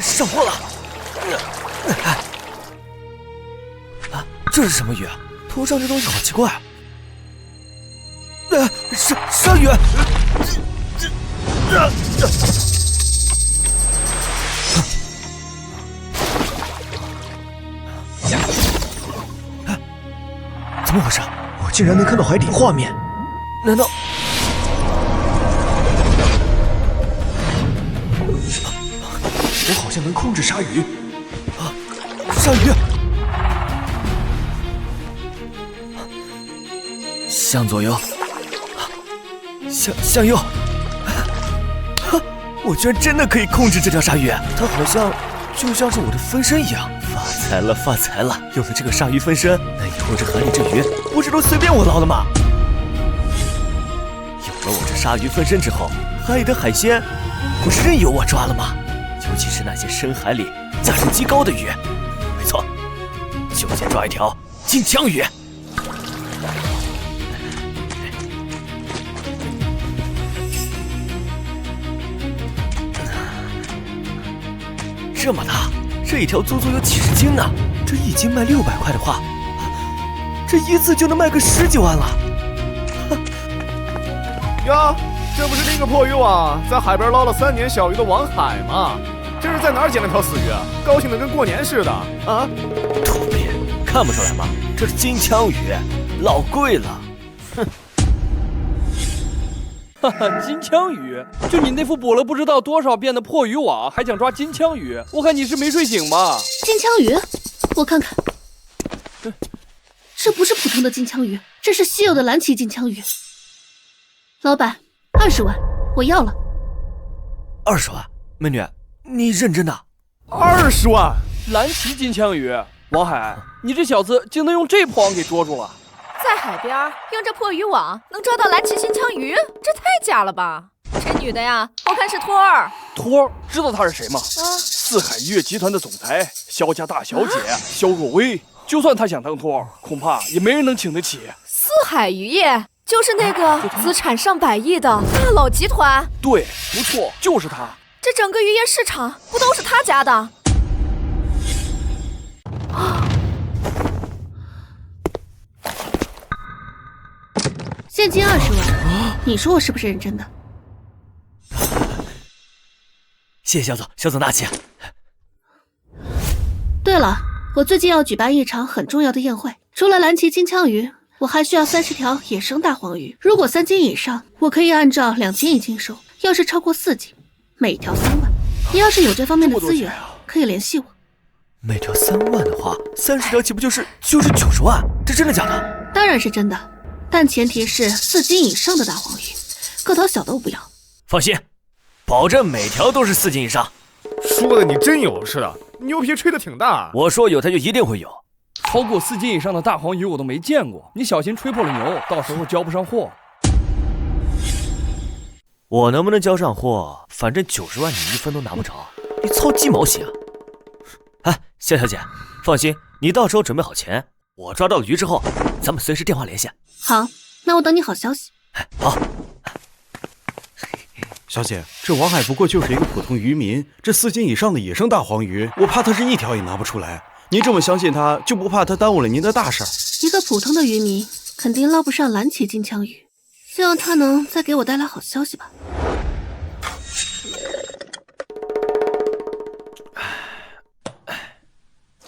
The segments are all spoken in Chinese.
上货了！啊，这是什么鱼？头上这东西好奇怪啊！鲨鱼！怎么回事？我竟然能看到海底画面！难道？我好像能控制鲨鱼！啊，鲨鱼！向左右，向右。我居然真的可以控制这条鲨鱼，它好像就像是我的分身一样。发财了，发财了！有了这个鲨鱼分身，那以后这河里这鱼不是都随便我捞了吗？有了我这鲨鱼分身之后，海里的海鲜不是任由我抓了吗？尤其是那些深海里价值极高的鱼，没错，就先抓一条金枪鱼。这么大，这一条足足有几十斤呢！这一斤卖600块的话，这一次就能卖个10几万了。哟，这不是拎个破渔网在海边捞了3年小鱼的王海吗？这是在哪儿捡了条死鱼啊？高兴的跟过年似的啊！土鳖，看不出来吗？这是金枪鱼，老贵了。哼！哈哈，金枪鱼！就你那副捕了不知道多少遍的破渔网，还想抓金枪鱼？我看你是没睡醒吧？金枪鱼，我看看，这不是普通的金枪鱼，这是稀有的蓝鳍金枪鱼。老板，20万，我要了。20万，美女，你认真的？20万！蓝鳍金枪鱼，王海，你这小子竟能用这破网给捉住了！在海边用这破渔网能抓到蓝鳍金枪鱼，这太假了吧！这女的呀，我看是托儿。托儿，知道她是谁吗？四海渔业集团的总裁，萧家大小姐萧若薇。就算她想当托儿，恐怕也没人能请得起。四海渔业就是那个资产上百亿的大佬集团。对，不错，就是她。这整个渔业市场不都是他家的？现金20万，你说我是不是认真的？谢谢肖总，肖总大气。对了，我最近要举办一场很重要的宴会，除了蓝鳍金枪鱼，我还需要30条野生大黄鱼。如果3斤以上，我可以按照2斤一斤收；要是超过4斤，每条3万。你要是有这方面的资源，可以联系我。每条3万的话，30条岂不就是90万？这真的假的？当然是真的。但前提是4斤以上的大黄鱼，个头小的我不要。放心，保证每条都是4斤以上。说的你真有似的，牛皮吹得挺大。我说有，它就一定会有。超过4斤以上的大黄鱼我都没见过，你小心吹破了牛，到时候交不上货。我能不能交上货，反正90万你1分都拿不着，你操鸡毛心啊！哎，夏小姐，放心，你到时候准备好钱，我抓到了鱼之后，咱们随时电话连线。好，那我等你好消息。好。小姐，这王海不过就是一个普通渔民，这4斤以上的野生大黄鱼，我怕他是1条也拿不出来。您这么相信他，就不怕他耽误了您的大事儿？一个普通的渔民肯定捞不上蓝鳍金枪鱼，希望他能再给我带来好消息吧。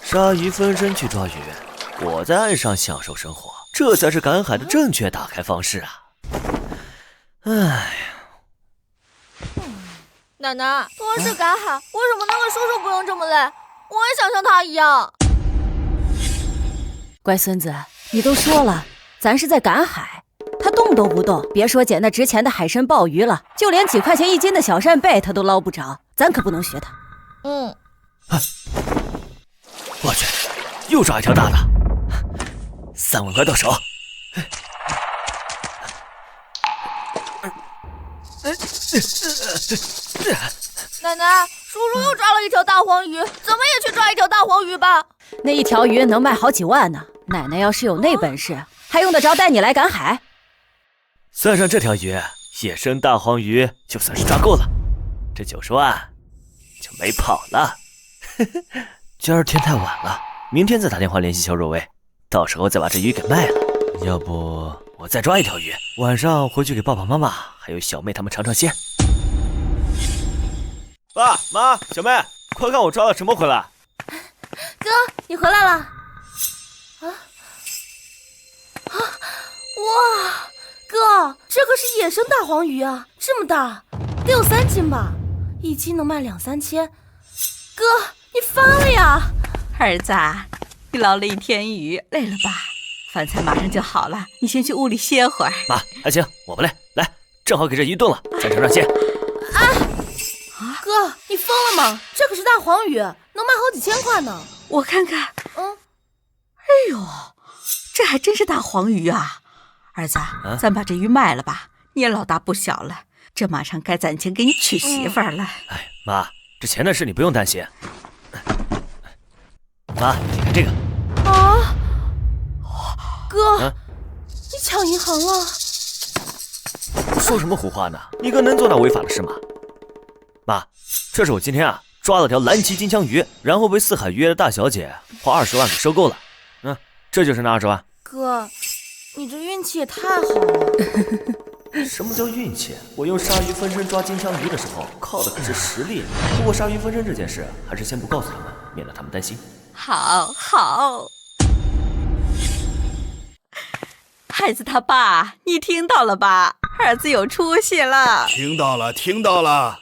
鲨鱼分身去抓鱼，我在岸上享受生活，这才是赶海的正确打开方式啊！哎呀，奶奶，托儿是赶海，为什么那个叔叔不用这么累？我也想像他一样。乖孙子，你都说了，咱是在赶海，他动都不动，别说捡那值钱的海参鲍鱼了，就连几块钱1斤的小扇贝他都捞不着，咱可不能学他。我去，又抓一条大的，3万块到手。奶奶，叔叔又抓了一条大黄鱼，咱们也去抓一条大黄鱼吧。那1条鱼能卖好几万呢，奶奶要是有那本事，还用得着带你来赶海？算上这条鱼，野生大黄鱼就算是抓够了，这90万就没跑了。今儿天太晚了，明天再打电话联系肖若薇，到时候再把这鱼给卖了。要不我再抓一条鱼，晚上回去给爸爸妈妈还有小妹他们尝尝鲜。爸妈，小妹，快看我抓了什么回来！哥，你回来了！哇，哥，这可是野生大黄鱼啊，这么大，得有3斤吧，一斤能卖2、3千。哥，你发了呀！儿子，你捞了一天鱼，累了吧？饭菜马上就好了，你先去屋里歇会儿。妈，还行，我不累，来，正好给这鱼炖了，再尝尝鲜。哥，你疯了吗？这可是大黄鱼，能卖好几千块呢。我看看，哎呦，这还真是大黄鱼啊！儿子，咱把这鱼卖了吧，你也老大不小了，这马上该攒钱给你娶媳妇儿了。哎，妈，这钱的事你不用担心。妈，你看这个。啊，哥，你抢银行了？说什么胡话呢？你哥能做那违法的事吗？妈，这是我今天抓了条蓝鳍金枪鱼，然后被四海渔业的大小姐花20万给收购了。这就是那20万。哥，你这运气也太好了。什么叫运气？我用鲨鱼分身抓金枪鱼的时候，靠的可是实力。不过鲨鱼分身这件事，还是先不告诉他们，免得他们担心。好，孩子他爸，你听到了吧？儿子有出息了。听到了。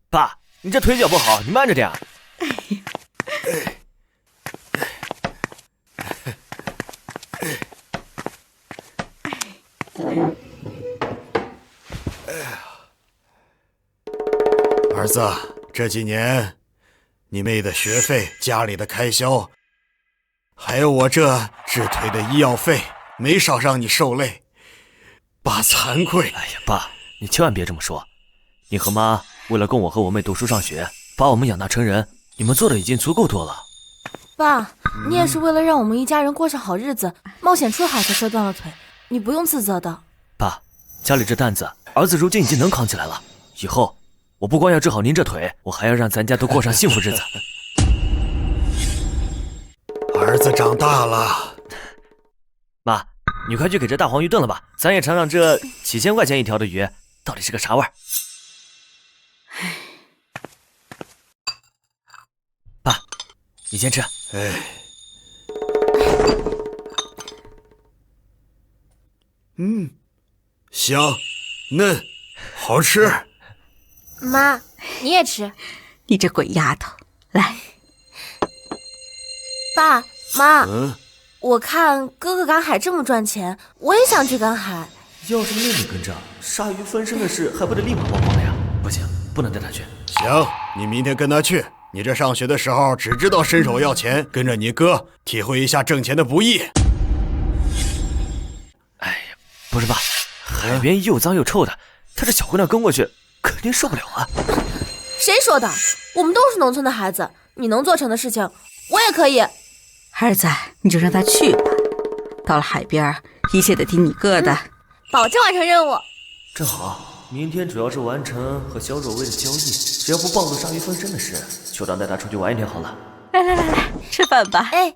爸，你这腿脚不好，你慢着点。儿子，这几年你妹的学费、家里的开销，还有我这治腿的医药费，没少让你受累，爸惭愧。哎呀，爸，你千万别这么说。你和妈为了供我和我妹读书上学，把我们养大成人，你们做的已经足够多了。爸，你也是为了让我们一家人过上好日子，冒险出海才摔断了腿，你不用自责的。爸，家里这担子，儿子如今已经能扛起来了。以后我不光要治好您这腿，我还要让咱家都过上幸福日子。儿子长大了。妈，你快去给这大黄鱼炖了吧，咱也尝尝这几千块钱一条的鱼到底是个啥味儿。爸，你先吃。香嫩好吃。妈，你也吃。你这鬼丫头，来。爸妈，我看哥哥赶海这么赚钱，我也想去赶海。要是妹妹跟着，鲨鱼分身的事还不得立马曝光了呀？不行，不能带她去。行，你明天跟他去。你这上学的时候只知道伸手要钱，跟着你哥体会一下挣钱的不易。哎呀，不是爸，海边又脏又臭的，她这小姑娘跟过去肯定受不了啊。谁说的？我们都是农村的孩子，你能做成的事情，我也可以。儿子，你就让他去吧。到了海边，一切得听你哥的。保证完成任务。正好，明天主要是完成和肖若薇的交易，只要不暴露鲨鱼分身的事，就当带她出去玩一天好了。来，吃饭吧。哎。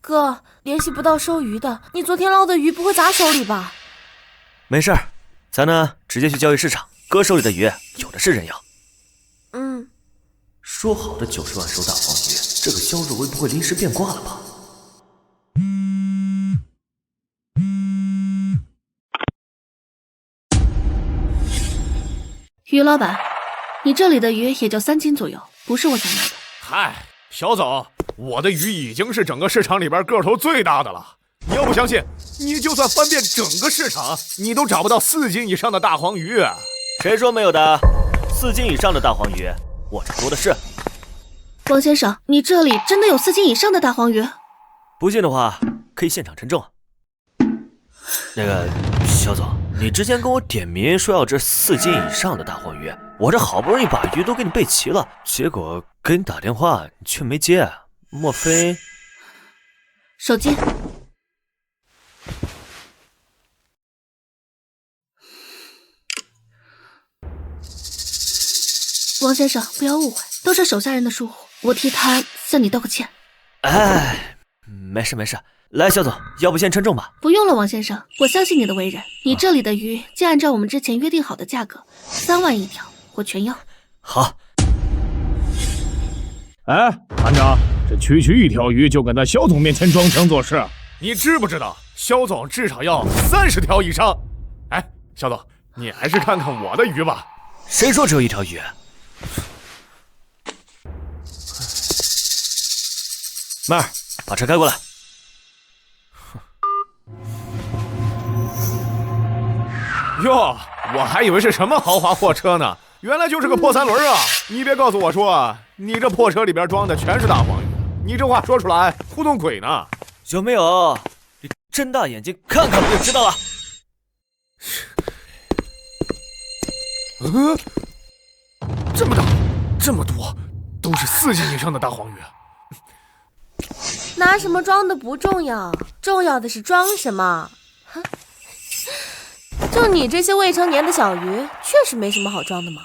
哥，联系不到收鱼的，你昨天捞的鱼不会砸手里吧？没事儿，咱呢直接去交易市场，哥手里的鱼有的是人要。说好的90万收大黄鱼，这个肖若薇不会临时变卦了吧？于老板，你这里的鱼也就3斤左右，不是我想要的。嗨，小总，我的鱼已经是整个市场里边个头最大的了。你要不相信，你就算翻遍整个市场，你都找不到4斤以上的大黄鱼。谁说没有的？4斤以上的大黄鱼，我这多的是。王先生，你这里真的有4斤以上的大黄鱼？不信的话，可以现场称重。那个肖总，你之前跟我点名说要这4斤以上的大黄鱼，我这好不容易把鱼都给你备齐了，结果给你打电话你却没接，莫非？手机。王先生，不要误会，都是手下人的疏忽，我替他向你道个歉。哎，没事没事。来，肖总，要不先称重吧？不用了，王先生，我相信你的为人。你这里的鱼，就按照我们之前约定好的价格，3万一条，我全要。好。哎，团长，这区区一条鱼就敢在肖总面前装腔作势，你知不知道？肖总至少要30条以上。哎，肖总，你还是看看我的鱼吧。谁说只有一条鱼？妹儿，把车开过来。哟，我还以为是什么豪华货车呢，原来就是个破3轮啊！你别告诉我说，你这破车里边装的全是大黄鱼，你这话说出来糊弄鬼呢？有没有？你睁大眼睛看看不就知道了？这么大，这么多，都是4斤以上的大黄鱼。拿什么装的不重要，重要的是装什么。哼。就你这些未成年的小鱼，确实没什么好装的嘛。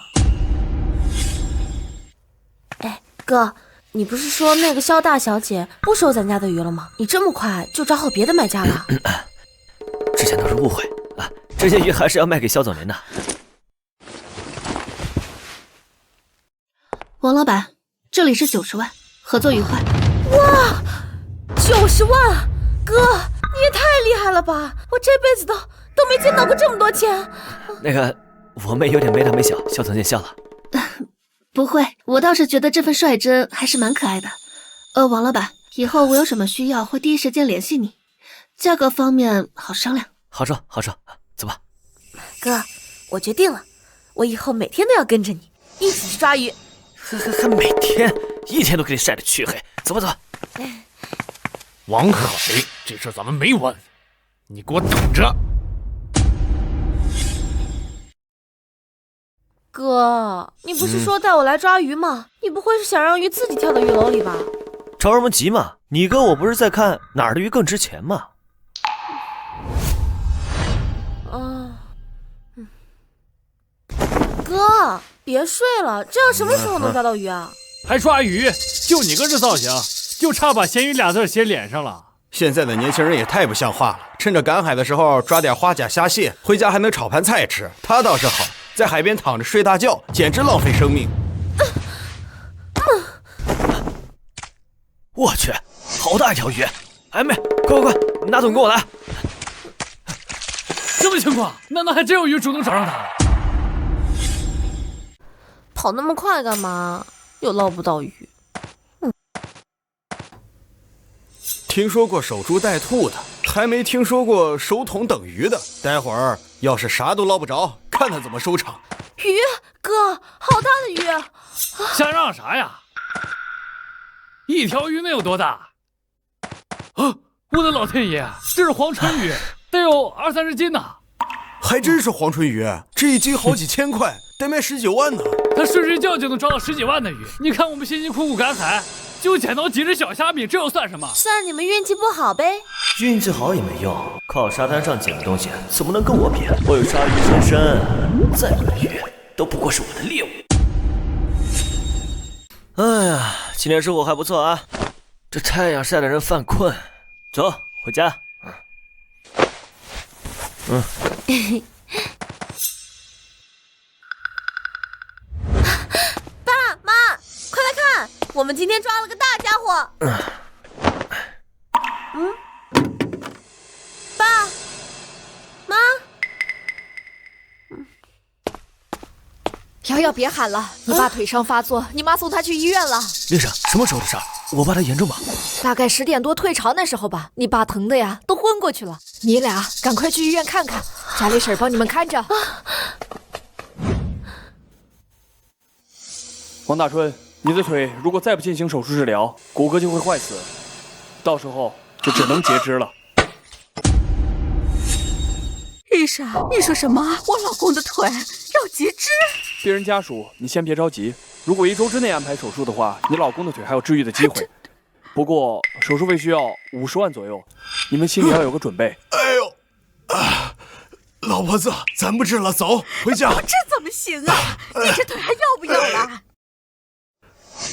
哎，哥，你不是说那个肖大小姐不收咱家的鱼了吗？你这么快就找好别的买家了？之前都是误会啊，这些鱼还是要卖给肖总您的。王老板，这里是90万，合作愉快。哇，90万！哥，你也太厉害了吧！我这辈子都没见到过这么多钱。那个，我妹有点没大没小，肖总见笑了。不会，我倒是觉得这份率真还是蛮可爱的。王老板，以后我有什么需要会第一时间联系你，价格方面好商量。好说好说，走吧。哥，我决定了，我以后每天都要跟着你一起去抓鱼。还每天，一天都给你晒得黢黑。走吧走吧。王海，这事咱们没完，你给我等着。哥，你不是说带我来抓鱼吗？你不会是想让鱼自己跳到鱼篓里吧？着什么急嘛？你跟我不是在看哪儿的鱼更值钱吗？哥，别睡了，这样什么时候能抓到鱼啊？还抓鱼？就你个这造型，就差把咸鱼俩字写脸上了。现在的年轻人也太不像话了，趁着赶海的时候抓点花甲虾蟹，回家还能炒盘菜吃。他倒是好，在海边躺着睡大觉，简直浪费生命。我去，好大一条鱼！哎妹，快快快，拿桶给我来！什么情况？难道还真有鱼主动找上他？跑那么快干嘛？又捞不到鱼。听说过守株待兔的，还没听说过手桶等鱼的。待会儿要是啥都捞不着，看他怎么收场。鱼，哥，好大的鱼！想让啥呀？一条鱼能有多大？啊！我的老天爷，这是黄春鱼，得有20-30斤呢。还真是黄春鱼，这一斤好几千块，得卖19万呢。他睡睡觉就能抓到10几万的鱼，你看我们辛辛苦苦赶海，就捡到几只小虾米，这又算什么？算你们运气不好呗。运气好也没用，靠沙滩上捡的东西怎么能跟我比？我有鲨鱼身身，再多的鱼都不过是我的猎物。哎呀，今天收获还不错啊，这太阳晒得人犯困。走，回家。爸妈，快来看，我们今天抓了个大家伙。爸妈，瑶瑶别喊了，你爸腿伤发作，你妈送他去医院了。丽莎，什么时候的事儿？我爸他严重吗？大概10点多退潮那时候吧，你爸疼的呀，都昏过去了。你俩赶快去医院看看，家里婶帮你们看着。王大春，你的腿如果再不进行手术治疗，骨骼就会坏死，到时候就只能截肢了。医生，你说什么？我老公的腿要截肢？病人家属，你先别着急，如果1周之内安排手术的话，你老公的腿还有治愈的机会。不过手术费需要50万左右，你们心里要有个准备。哎呦，老婆子，咱不治了，走回家。这怎么行啊？你这腿还要不要了？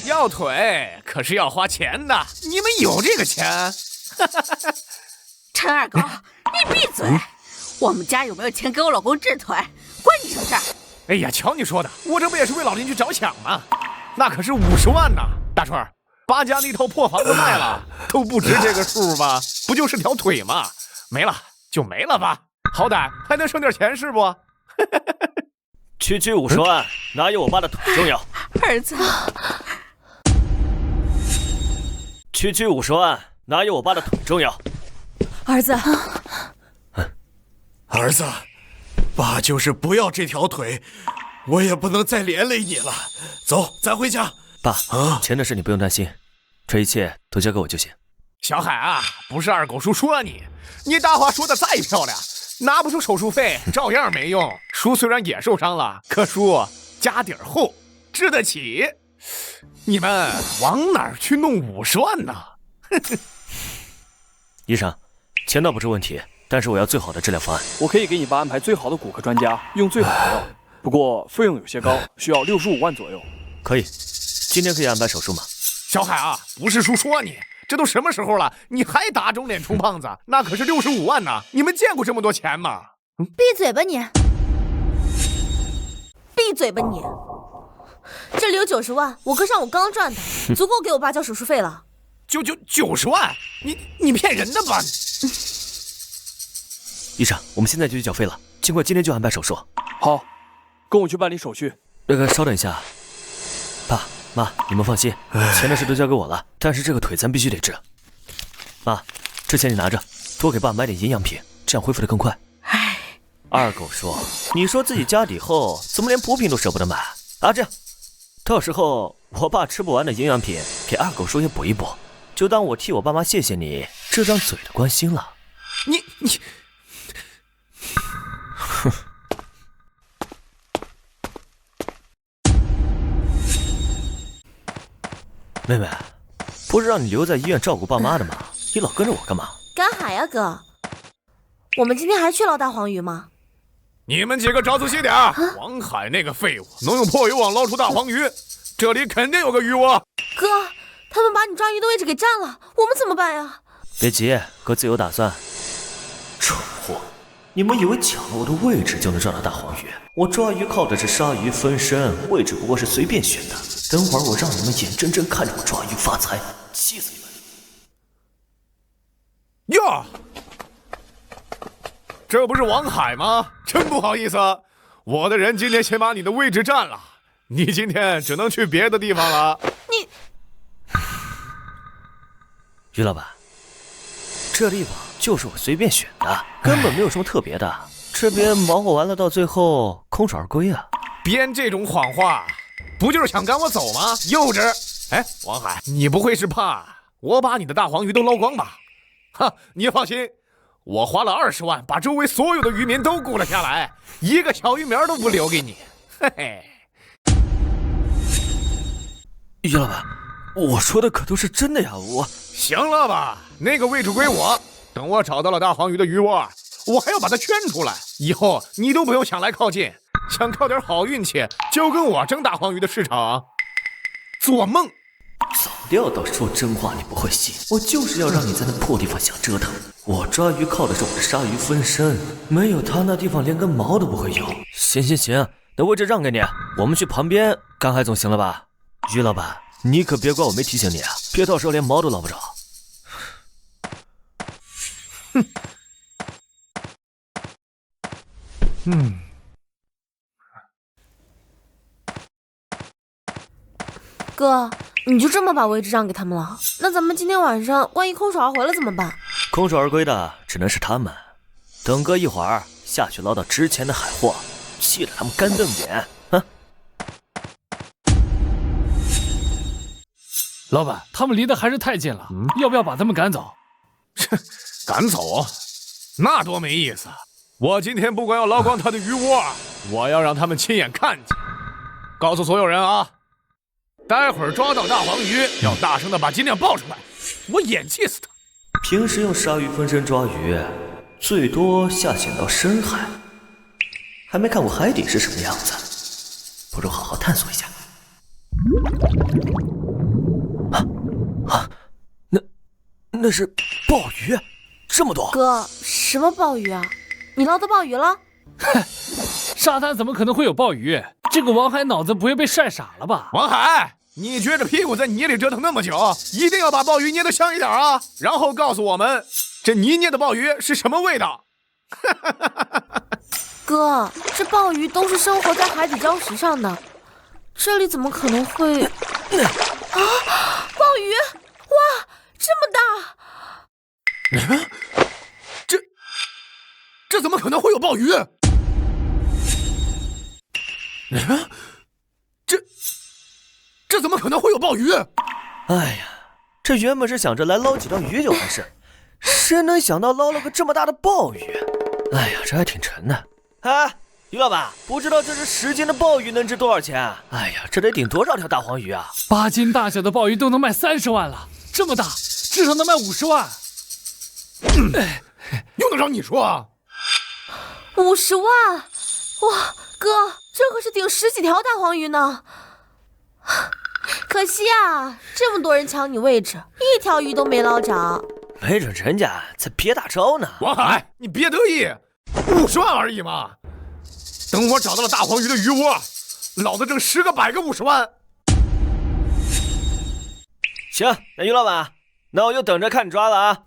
要腿可是要花钱的，你们有这个钱？陈二狗，你闭嘴！我们家有没有钱给我老公治腿，关你什么事儿？哎呀，瞧你说的，我这不也是为老邻居着想吗？那可是50万呢，大春儿，把家那套破房子卖了，都不值这个数吧？不就是条腿吗？没了就没了吧，好歹还能省点钱是不？区区50万，哪有我爸的腿重要？儿子，区区50万，哪有我爸的腿重要？儿子，儿子，爸就是不要这条腿，我也不能再连累你了。走，咱回家。爸，钱的事你不用担心，这一切都交给我就行。小海啊，不是二狗叔说你大话说的再漂亮，拿不出手术费照样没用。叔虽然也受伤了，可叔家底儿厚，治得起。你们往哪儿去弄50万呢？医生，钱倒不是问题，但是我要最好的治疗方案。我可以给你爸安排最好的骨科专家，用最好的药，不过费用有些高，需要65万左右。可以，今天可以安排手术吗？小海啊，不是叔说你，这都什么时候了，你还打肿脸充胖子？那可是65万呢！你们见过这么多钱吗？闭嘴吧你！闭嘴吧你！这里有90万，我哥上午刚赚的，足够给我爸交手术费了。90万？你骗人的吧？医生，我们现在就去缴费了，尽快今天就安排手术。好，跟我去办理手续。稍等一下，爸妈，你们放心，钱的事都交给我了，但是这个腿咱必须得治。妈，这钱你拿着，多给爸买点营养品，这样恢复得更快。二狗说，你说自己家底厚，怎么连补品都舍不得买啊？这样，到时候我爸吃不完的营养品，给二狗叔也补一补，就当我替我爸妈谢谢你这张嘴的关心了。你，哼。妹妹，不是让你留在医院照顾爸妈的吗？你老跟着我干嘛？赶海呀，哥！我们今天还去捞大黄鱼吗？你们几个找仔细点，王海那个废物能用破渔网捞出大黄鱼，这里肯定有个鱼窝。哥，他们把你抓鱼的位置给占了，我们怎么办呀？别急，哥自有打算。蠢货，你们以为抢了我的位置就能抓到大黄鱼？我抓鱼靠的是鲨鱼分身，位置不过是随便选的。等会儿我让你们眼睁睁看着我抓鱼发财，气死你们！哟，这不是王海吗？真不好意思，我的人今天先把你的位置占了，你今天只能去别的地方了。你，于老板，这地方就是我随便选的，根本没有什么特别的。这边忙活完了，到最后空手而归啊！编这种谎话，不就是想赶我走吗？幼稚！哎，王海，你不会是怕我把你的大黄鱼都捞光吧？哈，你放心，我花了20万把周围所有的渔民都雇了下来，一个小鱼苗都不留给你。嘿嘿。于老板，我说的可都是真的呀！行了吧，那个位置归我。等我找到了大黄鱼的鱼窝，我还要把它圈出来。以后你都不用想来靠近，想靠点好运气，就跟我争大黄鱼的市场，做梦！早料到说真话你不会信，我就是要让你在那破地方想折腾。我抓鱼靠的是我的鲨鱼分身，没有他那地方连根毛都不会有。行，那位置让给你，我们去旁边赶海总行了吧？于老板，你可别怪我没提醒你啊，别到时候连毛都捞不着。哥，你就这么把位置让给他们了？那咱们今天晚上万一空手而回了怎么办？空手而归的只能是他们。等哥一会儿下去捞到值钱的海货，气得他们干瞪眼。老板，他们离得还是太近了，要不要把他们赶走？赶走？那多没意思！我今天不光要捞光他的鱼窝，我要让他们亲眼看见。告诉所有人啊，待会儿抓到大黄鱼，要大声的把斤两报出来，我演气死他！平时用鲨鱼分身抓鱼，最多下潜到深海，还没看过海底是什么样子，不如好好探索一下。那是鲍鱼，这么多。哥，什么鲍鱼啊？你捞到鲍鱼了？沙滩怎么可能会有鲍鱼？这个王海脑子不会被晒傻了吧？王海，你撅着屁股在泥里折腾那么久，一定要把鲍鱼捏得香一点啊！然后告诉我们，这你捏的鲍鱼是什么味道？哥，这鲍鱼都是生活在海底礁石上的，这里怎么可能会……啊，鲍鱼！哇，这么大！这怎么可能会有鲍鱼？这怎么可能会有鲍鱼？哎呀，这原本是想着来捞几条鱼就完事，谁能想到捞了个这么大的鲍鱼？哎呀，这还挺沉的。哎，于老板，不知道这是10斤的鲍鱼能值多少钱？哎呀，这得顶多少条大黄鱼啊？8斤大小的鲍鱼都能卖30万了，这么大，至少能卖50万。用得着你说啊？50万！哇，哥，这可是顶10几条大黄鱼呢。可惜啊，这么多人抢你位置，一条鱼都没捞着。没准人家在憋大招呢。王海，你别得意，50万而已嘛。等我找到了大黄鱼的鱼窝，老子挣10个100个50万。行，那于老板，那我就等着看你抓了啊。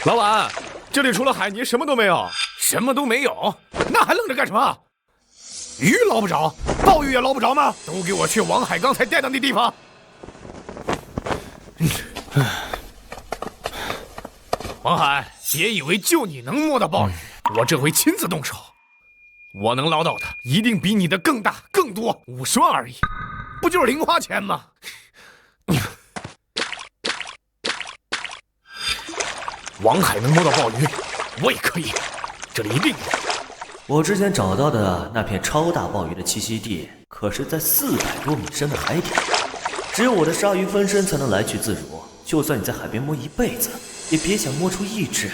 老板，这里除了海泥什么都没有。什么都没有，那还愣着干什么？鱼捞不着，鲍鱼也捞不着吗？都给我去王海刚才带到那地方。王海，别以为就你能摸到鲍鱼，我这回亲自动手，我能捞到的一定比你的更大更多。50万而已，不就是零花钱吗？王海能摸到鲍鱼，我也可以。这里一定有。我之前找到的那片超大鲍鱼的栖息地，可是在400多米深的海底，只有我的鲨鱼分身才能来去自如。就算你在海边摸一辈子，也别想摸出一只。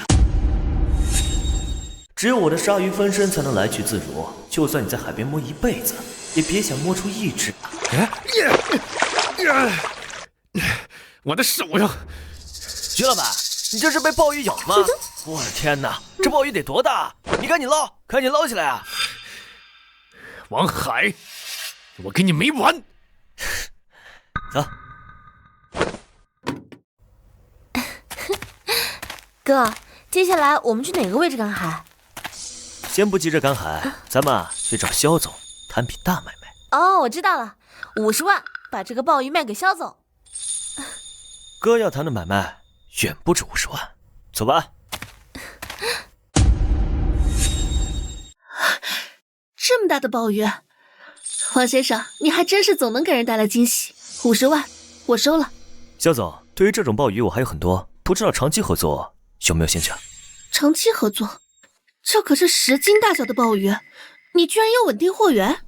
只有我的鲨鱼分身才能来去自如，就算你在海边摸一辈子，也别想摸出一只。我的手呀！徐老板，你这是被鲍鱼咬吗？我的天哪，这鲍鱼得多大？你赶紧捞，赶紧捞起来啊！王海，我跟你没完！走。哥，接下来我们去哪个位置赶海？先不急着赶海，咱们去找肖总谈笔大买卖。哦，我知道了，50万把这个鲍鱼卖给肖总。哥要谈的买卖远不止50万，走吧。这么大的鲍鱼，王先生，你还真是总能给人带来惊喜。50万，我收了。肖总，对于这种鲍鱼我还有很多，不知道长期合作有没有兴趣？长期合作？这可是10斤大小的鲍鱼，你居然有稳定货源？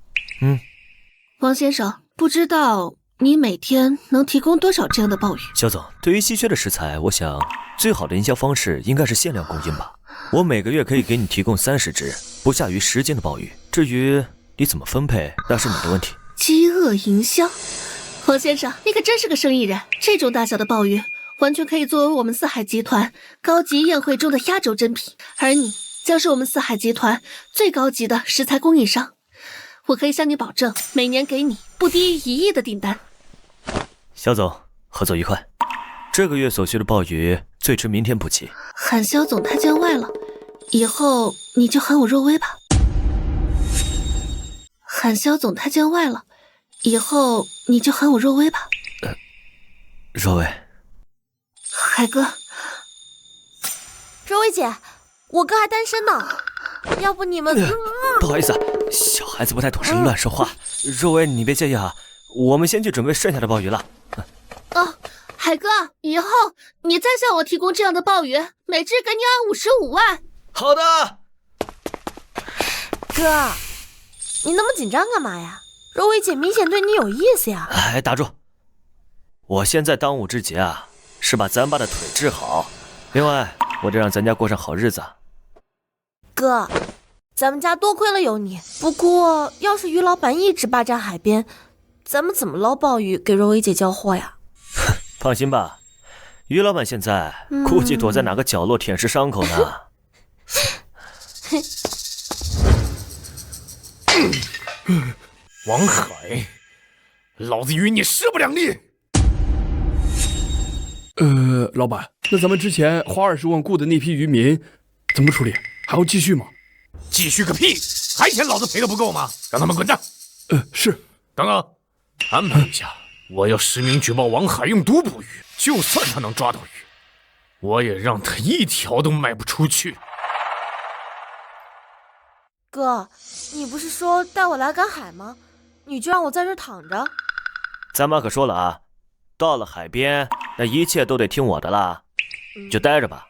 王先生，不知道你每天能提供多少这样的鲍鱼？肖总，对于稀缺的食材，我想最好的营销方式应该是限量供应吧。我每个月可以给你提供30只，不下于10斤的鲍鱼。至于你怎么分配，那是你的问题。饥饿营销，王先生，你可真是个生意人。这种大小的鲍鱼，完全可以作为我们四海集团高级宴会中的压轴珍品，而你将是我们四海集团最高级的食材供应商。我可以向你保证，每年给你不低于1亿的订单。肖总，合作愉快。这个月所需的鲍鱼，最迟明天补齐。喊肖总他见外了，以后你就喊我若薇吧。喊肖总他见外了，以后你就喊我若薇吧。若薇。海哥。若薇姐，我哥还单身呢，要不你们……不好意思，小孩子不太懂事，乱说话。若薇，你别介意啊，我们先去准备剩下的鲍鱼了。海哥，以后你再向我提供这样的鲍鱼，每只给你按55万。好的。哥，你那么紧张干嘛呀？若薇姐明显对你有意思呀。哎，打住！我现在当务之急啊，是把咱爸的腿治好。另外，我得让咱家过上好日子。哥，咱们家多亏了有你。不过，要是于老板一直霸占海边，咱们怎么捞鲍鱼给若薇姐交货呀？放心吧，于老板现在估计躲在哪个角落舔舐伤口呢。王海，老子与你势不两立。老板，那咱们之前花20万雇的那批渔民怎么处理？还要继续吗？继续个屁！还嫌老子赔的不够吗？让他们滚蛋！是。等等，安排一下，我要实名举报王海用毒捕鱼，就算他能抓到鱼，我也让他一条都卖不出去。哥，你不是说带我来赶海吗？你就让我在这躺着？咱妈可说了啊，到了海边，那一切都得听我的啦，就待着吧。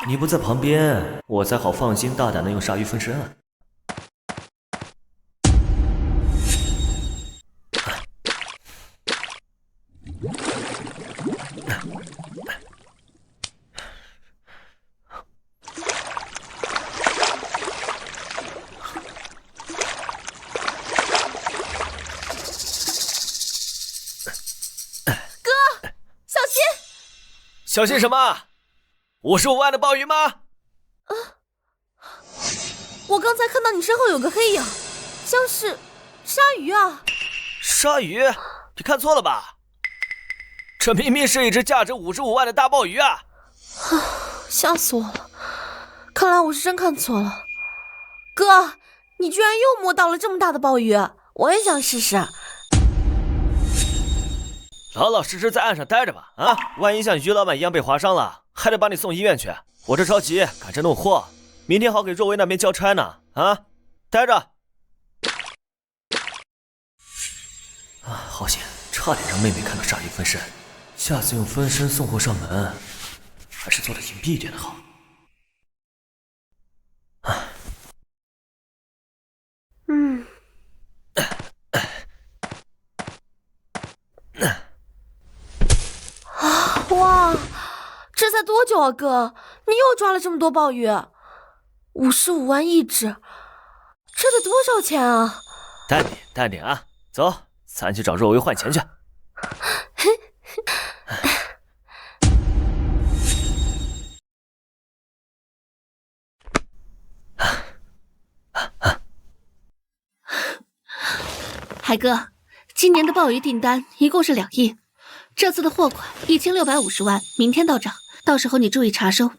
你不在旁边，我才好放心大胆的用鲨鱼分身啊。小心什么？55万的鲍鱼吗？我刚才看到你身后有个黑影，像是鲨鱼啊！鲨鱼？你看错了吧？这明明是一只价值55万的大鲍鱼啊！吓死我了！看来我是真看错了。哥，你居然又摸到了这么大的鲍鱼，我也想试试。老老实实在岸上待着吧，啊！万一像于老板一样被划伤了，还得把你送医院去。我这着急赶着弄货，明天好给若薇那边交差呢。啊，待着。啊，好险，差点让妹妹看到鲨鱼分身。下次用分身送货上门，还是做的隐蔽一点的好。哇，这才多久啊，哥？你又抓了这么多鲍鱼，55万一只，这得多少钱啊？淡定啊，走，咱去找若薇换钱去。海哥，今年的鲍鱼订单一共是2亿。这次的货款1650万，明天到账，到时候你注意查收。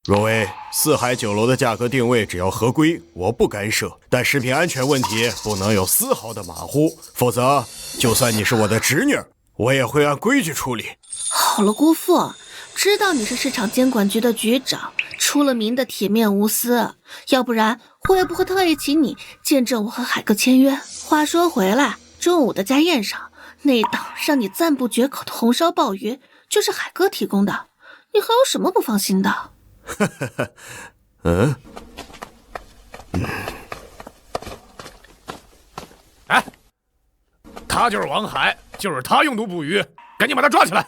若薇，4海酒楼的价格定位只要合规，我不干涉，但食品安全问题不能有丝毫的马虎，否则就算你是我的侄女，我也会按规矩处理。好了，姑父，知道你是市场监管局的局长，出了名的铁面无私，要不然我也不会特意请你见证我和海哥签约。话说回来，中午的家宴上，那道让你赞不绝口的红烧鲍鱼就是海哥提供的，你还有什么不放心的？哎，他就是王海，就是他用毒捕鱼，赶紧把他抓起来！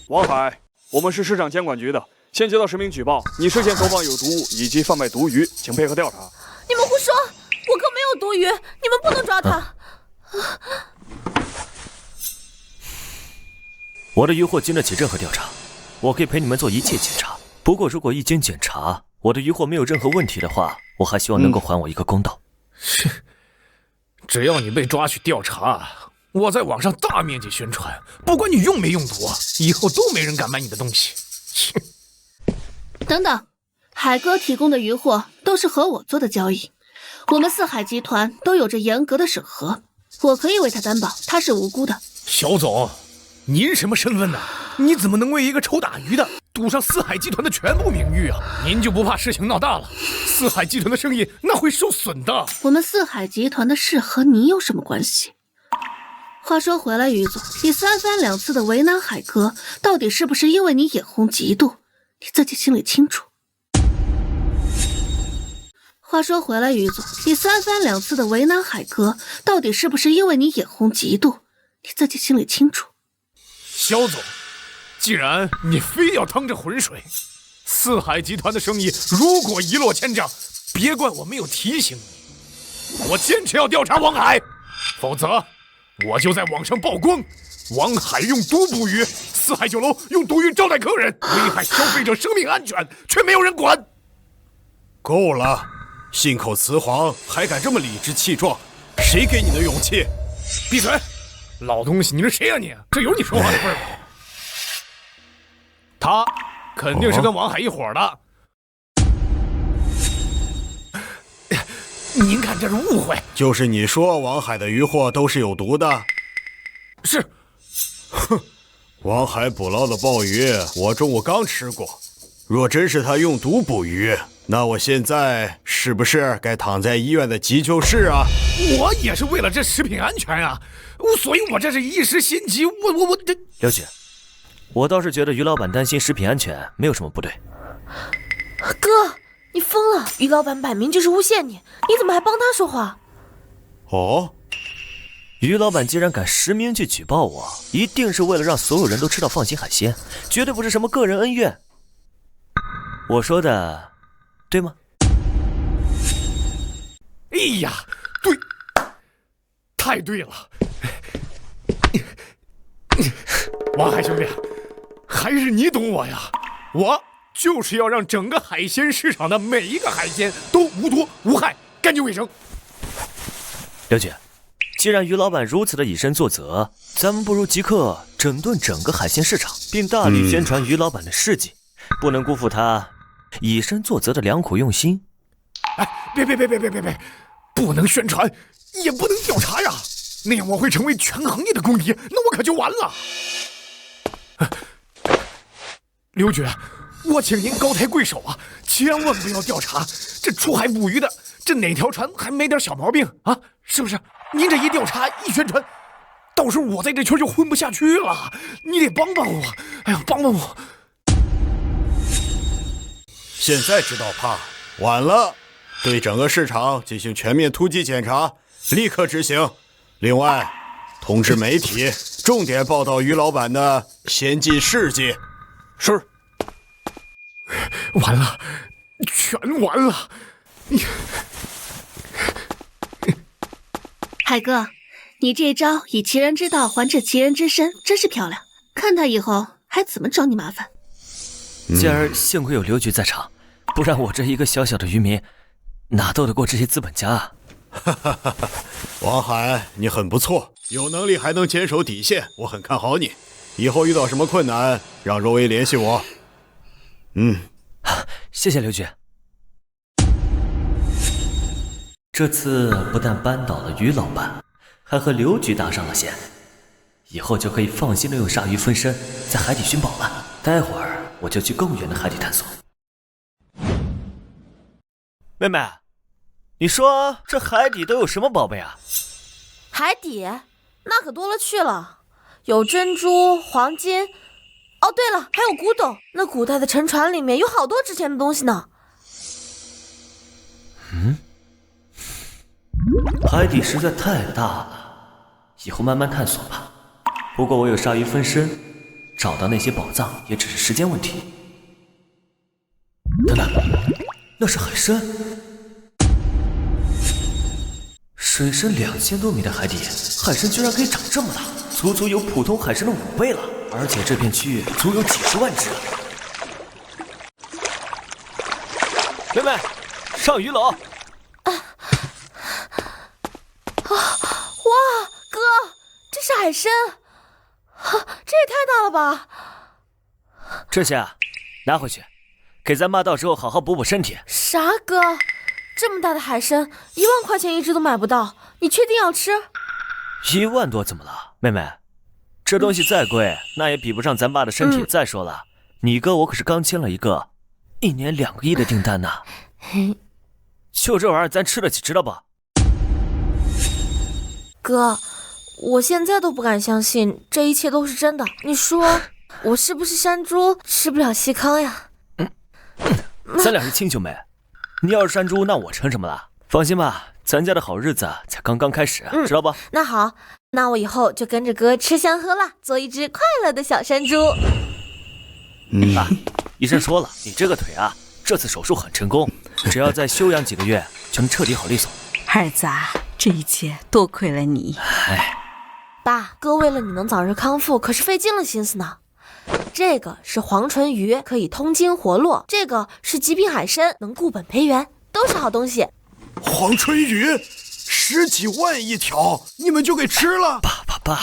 王海，我们是市场监管局的，先接到实名举报，你涉嫌投放有毒物以及贩卖毒鱼，请配合调查。你们胡说！我可没有毒鱼，你们不能抓他。我的渔获经得起任何调查，我可以陪你们做一切检查。不过如果一经检查，我的渔获没有任何问题的话，我还希望能够还我一个公道。只要你被抓去调查，我在网上大面积宣传，不管你用没用毒，以后都没人敢买你的东西。等等，海哥提供的渔获都是和我做的交易，我们4海集团都有着严格的审核，我可以为他担保他是无辜的。小总，您什么身份呢？你怎么能为一个臭打鱼的赌上4海集团的全部名誉啊？您就不怕事情闹大了，4海集团的生意那会受损的。我们4海集团的事和你有什么关系？话说回来，于总，你3番2次的为难海哥，到底是不是因为你眼红嫉妒？你自己心里清楚。话说回来，于总，你3番2次的为难海哥，到底是不是因为你眼红嫉妒？你自己心里清楚。肖总，既然你非要趟这浑水，4海集团的生意如果一落千丈，别怪我没有提醒你，我坚持要调查王海，否则我就在网上曝光王海用毒捕鱼，4海酒楼用毒鱼招待客人，危害消费者生命安全，却没有人管。够了，信口雌黄，还敢这么理直气壮，谁给你的勇气？闭嘴！老东西，你是谁啊你？这有你说话的份儿吗？他肯定是跟王海一伙的。您看这是误会。就是你说王海的渔获都是有毒的？是。哼，王海捕捞的鲍鱼，我中午刚吃过。若真是他用毒捕鱼，那我现在是不是该躺在医院的急救室啊？我也是为了这食品安全啊，所以我这是一时心急，我这。刘局，我倒是觉得于老板担心食品安全没有什么不对。哥，你疯了！于老板摆明就是诬陷你，你怎么还帮他说话？哦，于老板既然敢实名去举报我，一定是为了让所有人都吃到放心海鲜，绝对不是什么个人恩怨。我说的对吗？哎呀，对，太对了。王海兄弟，还是你懂我呀！我就是要让整个海鲜市场的每一个海鲜都无毒无害、干净卫生。刘局，既然于老板如此的以身作则，咱们不如即刻整顿整个海鲜市场，并大力宣传于老板的事迹，不能辜负他以身作则的良苦用心。哎，别，不能宣传，也不能调查呀，那样我会成为全行业的公敌，那我可就完了。刘局，我请您高抬贵手啊，千万不要调查这出海捕鱼的，这哪条船还没点小毛病啊？是不是？您这一调查一宣传，到时候我在这圈就混不下去了，你得帮帮我。哎呀，帮帮我！现在知道怕，晚了。对整个市场进行全面突击检查，立刻执行。另外，通知媒体重点报道于老板的先进事迹。是。完了，全完了。海哥，你这招以其人之道还治其人之身，真是漂亮。看他以后还怎么找你麻烦。今儿幸亏有刘局在场，不然我这一个小小的渔民，哪斗得过这些资本家啊？王海，你很不错，有能力还能坚守底线，我很看好你。以后遇到什么困难，让若薇联系我。谢谢刘局。这次不但扳倒了于老板，还和刘局搭上了线，以后就可以放心的用鲨鱼分身在海底寻宝了。待会儿我就去更远的海底探索。妹妹，你说这海底都有什么宝贝啊？海底那可多了去了，有珍珠、黄金。哦，对了，还有古董。那古代的沉船里面有好多值钱的东西呢。海底实在太大了，以后慢慢探索吧。不过我有鲨鱼分身，找到那些宝藏也只是时间问题。等等，那是海参。水深2000多米的海底，海参居然可以长这么大，足足有普通海参的5倍了。而且这片区域足有几10万只。妹妹，上鱼楼。哇，哥，这是海参，这也太大了吧！这些啊，拿回去，给咱妈到时候好好补补身体。啥哥？这么大的海参，1万块钱一只都买不到，你确定要吃？1万多怎么了，妹妹？这东西再贵，那也比不上咱爸的身体。再说了，你哥我可是刚签了一个1年2个亿的订单呢。就这玩意儿，咱吃得起，知道不？哥，我现在都不敢相信这一切都是真的。你说我是不是山猪吃不了细糠呀？咱俩是亲兄妹，你要是山猪，那我成什么了？放心吧，咱家的好日子才刚刚开始，知道不？那好，那我以后就跟着哥吃香喝辣，做一只快乐的小山猪。医生说了，你这个腿啊，这次手术很成功，只要再休养几个月，就能彻底好利索。儿子啊，这一切多亏了你。爸，哥为了你能早日康复，可是费尽了心思呢。这个是黄唇鱼，可以通经活络；这个是极品海参，能固本培元，都是好东西。黄唇鱼10几万一条，你们就给吃了？爸，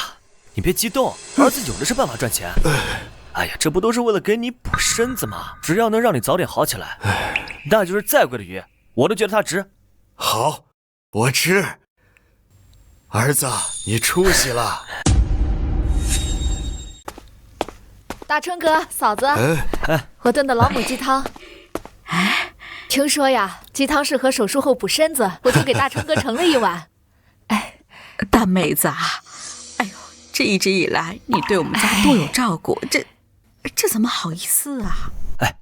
你别激动，儿子有的是办法赚钱。哎呀，这不都是为了给你补身子吗？只要能让你早点好起来，那就是再贵的鱼，我都觉得它值。好，我吃。儿子，你出息了。大春哥，嫂子，我炖的老母鸡汤。听说呀，鸡汤适合手术后补身子，我就给大春哥盛了一碗。大妹子啊，哎呦，这一直以来你对我们家多有照顾，这怎么好意思啊？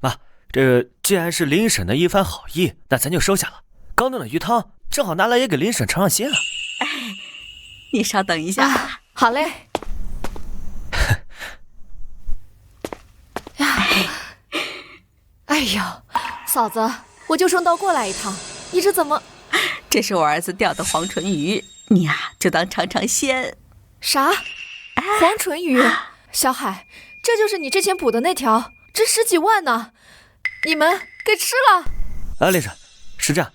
妈，这既然是林婶的一番好意，那咱就收下了。刚炖的鱼汤正好拿来也给林婶尝尝鲜啊。你稍等一下。好嘞。哎呦，嫂子，我就顺道过来一趟，你这怎么？这是我儿子钓的黄唇鱼，你呀就当尝尝鲜。啥？黄唇鱼？小海，这就是你之前捕的那条，值10几万呢，你们给吃了？林婶，是这样，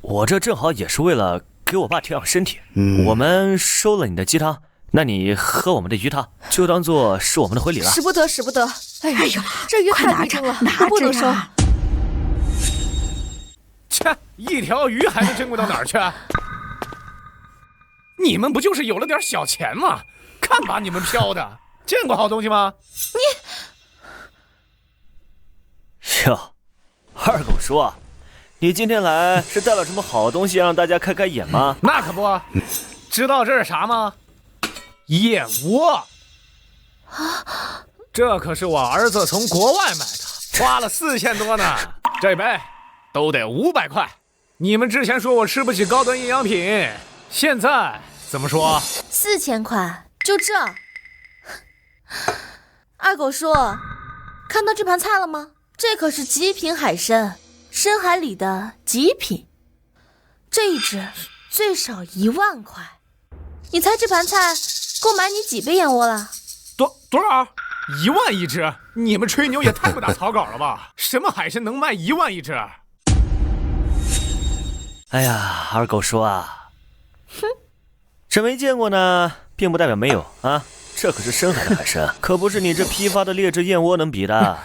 我这正好也是为了给我爸调养身体，我们收了你的鸡汤，那你喝我们的鱼汤，就当做是我们的回礼了。使不得，使不得！哎呦，这鱼太贵重了，我不能收。切，一条鱼还能珍贵到哪儿去？你们不就是有了点小钱吗？看把你们飘的，见过好东西吗？哟，二狗说，你今天来是带了什么好东西让大家开开眼吗？那可不，知道这是啥吗？燕窝啊！这可是我儿子从国外买的，花了4000多呢，这杯都得500块。你们之前说我吃不起高端营养品，现在怎么说？4000块，就这？二狗叔，看到这盘菜了吗？这可是极品海参，深海里的极品，这一只最少1万块。你猜这盘菜够买你几杯燕窝了？多少？1万一只？你们吹牛也太不打草稿了吧？什么海参能卖1万一只？哎呀，二狗说啊，这没见过呢，并不代表没有啊。这可是深海的海参，可不是你这批发的劣质燕窝能比的。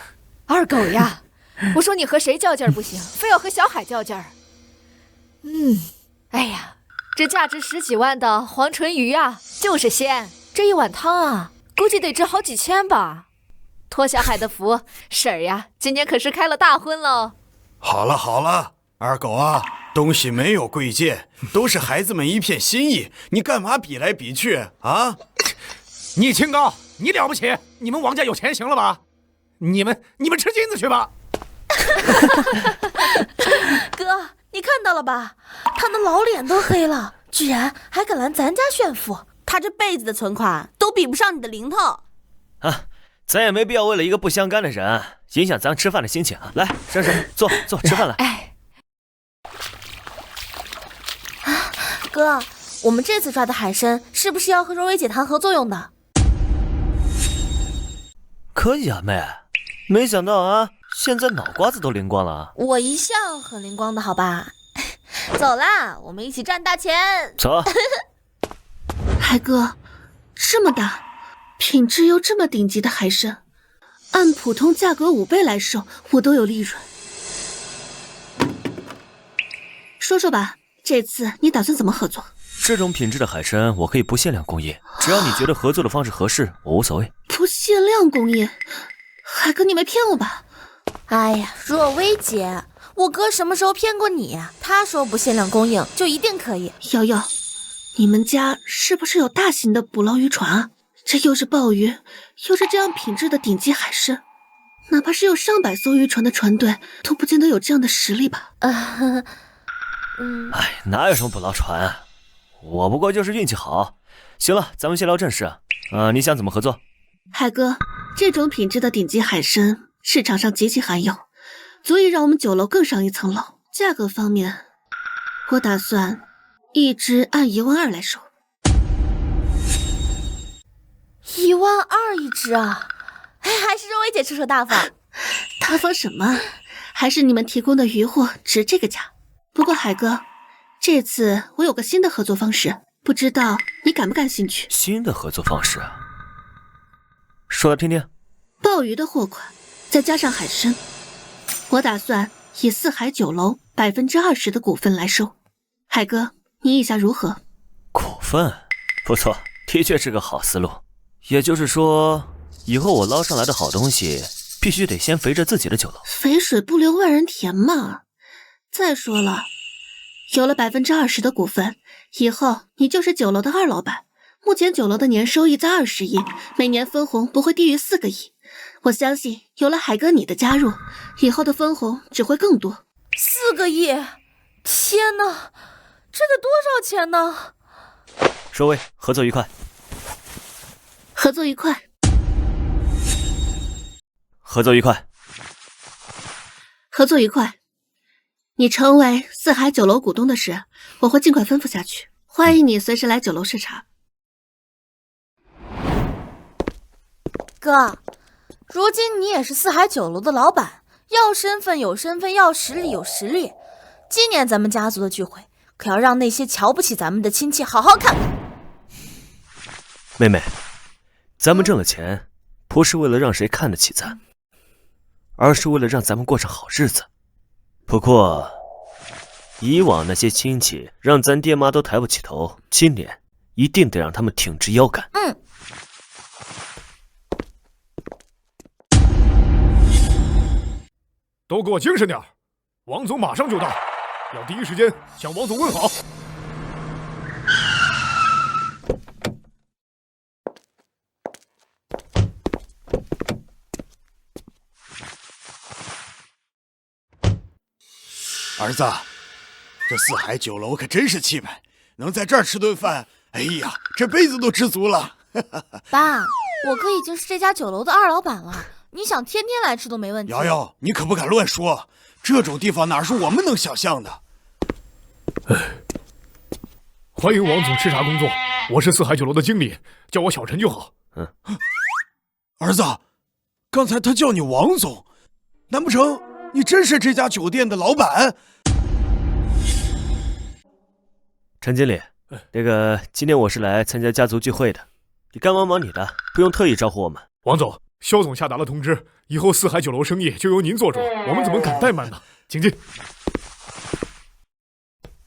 二狗呀，我说你和谁较劲儿不行，非要和小海较劲儿。哎呀，这价值10几万的黄唇鱼啊，就是鲜。这一碗汤啊，估计得值好几千吧。托小海的福，婶儿呀，今年可是开了大荤喽。好了，二狗啊，东西没有贵贱，都是孩子们一片心意，你干嘛比来比去啊？你清高，你了不起，你们王家有钱行了吧？你们吃金子去吧。哥，你看到了吧？他的老脸都黑了，居然还敢拦咱家炫富。他这辈子的存款都比不上你的零头啊！咱也没必要为了一个不相干的人影响咱吃饭的心情啊！来，珊珊，坐吃饭来。哥，我们这次抓的海参是不是要和柔薇姐谈合作用的？可以啊，妹，没想到啊，现在脑瓜子都灵光了啊！我一向很灵光的好吧？走啦，我们一起赚大钱！走。海哥，这么大，品质又这么顶级的海参，按普通价格5倍来售，我都有利润。说说吧，这次你打算怎么合作？这种品质的海参，我可以不限量供应，只要你觉得合作的方式合适，我无所谓。不限量供应？海哥，你没骗我吧？哎呀，若薇姐，我哥什么时候骗过你？他说不限量供应就一定可以。瑶瑶，你们家是不是有大型的捕捞渔船啊？这又是鲍鱼，又是这样品质的顶级海参，哪怕是有上百艘渔船的船队，都不见得有这样的实力吧？哪有什么捕捞船啊？我不过就是运气好。行了，咱们先聊正事。你想怎么合作？海哥，这种品质的顶级海参市场上极其罕有，足以让我们酒楼更上一层楼。价格方面，我打算一只按12000来收。12000一只啊！还是若薇姐出手大方。大方什么？还是你们提供的鱼货值这个价。不过海哥，这次我有个新的合作方式，不知道你感不感兴趣？新的合作方式？说来听听。鲍鱼的货款，再加上海参，我打算以四海酒楼20%的股份来收。海哥，你意下如何？股份？不错，的确是个好思路。也就是说，以后我捞上来的好东西必须得先肥着自己的酒楼。肥水不流外人田嘛。再说了，有了20%的股份，以后你就是酒楼的二老板。目前酒楼的年收益在20亿，每年分红不会低于4个亿。我相信有了海哥你的加入，以后的分红只会更多。4个亿！天哪，这得多少钱呢？各位，合作愉快。合作愉快。合作愉快。合作愉快。你成为四海酒楼股东的事，我会尽快吩咐下去。欢迎你随时来酒楼视察。哥，如今你也是四海酒楼的老板，要身份有身份，要实力有实力。今年咱们家族的聚会，可要让那些瞧不起咱们的亲戚好好看看。妹妹，咱们挣了钱，不是为了让谁看得起咱，而是为了让咱们过上好日子。不过，以往那些亲戚让咱爹妈都抬不起头，今年一定得让他们挺直腰杆。都给我精神点，王总马上就到，要第一时间向王总问好。儿子，这四海酒楼可真是气派，能在这儿吃顿饭，哎呀，这辈子都知足了。爸，我哥已经是这家酒楼的二老板了，你想天天来吃都没问题。瑶瑶，你可不敢乱说，这种地方哪是我们能想象的。欢迎王总视察工作，我是四海酒楼的经理，叫我小陈就好。儿子，刚才他叫你王总，难不成你真是这家酒店的老板？陈经理，今天我是来参加家族聚会的，你该忙你的，不用特意招呼我们。王总，肖总下达了通知，以后四海酒楼生意就由您做主，我们怎么敢怠慢呢？请进。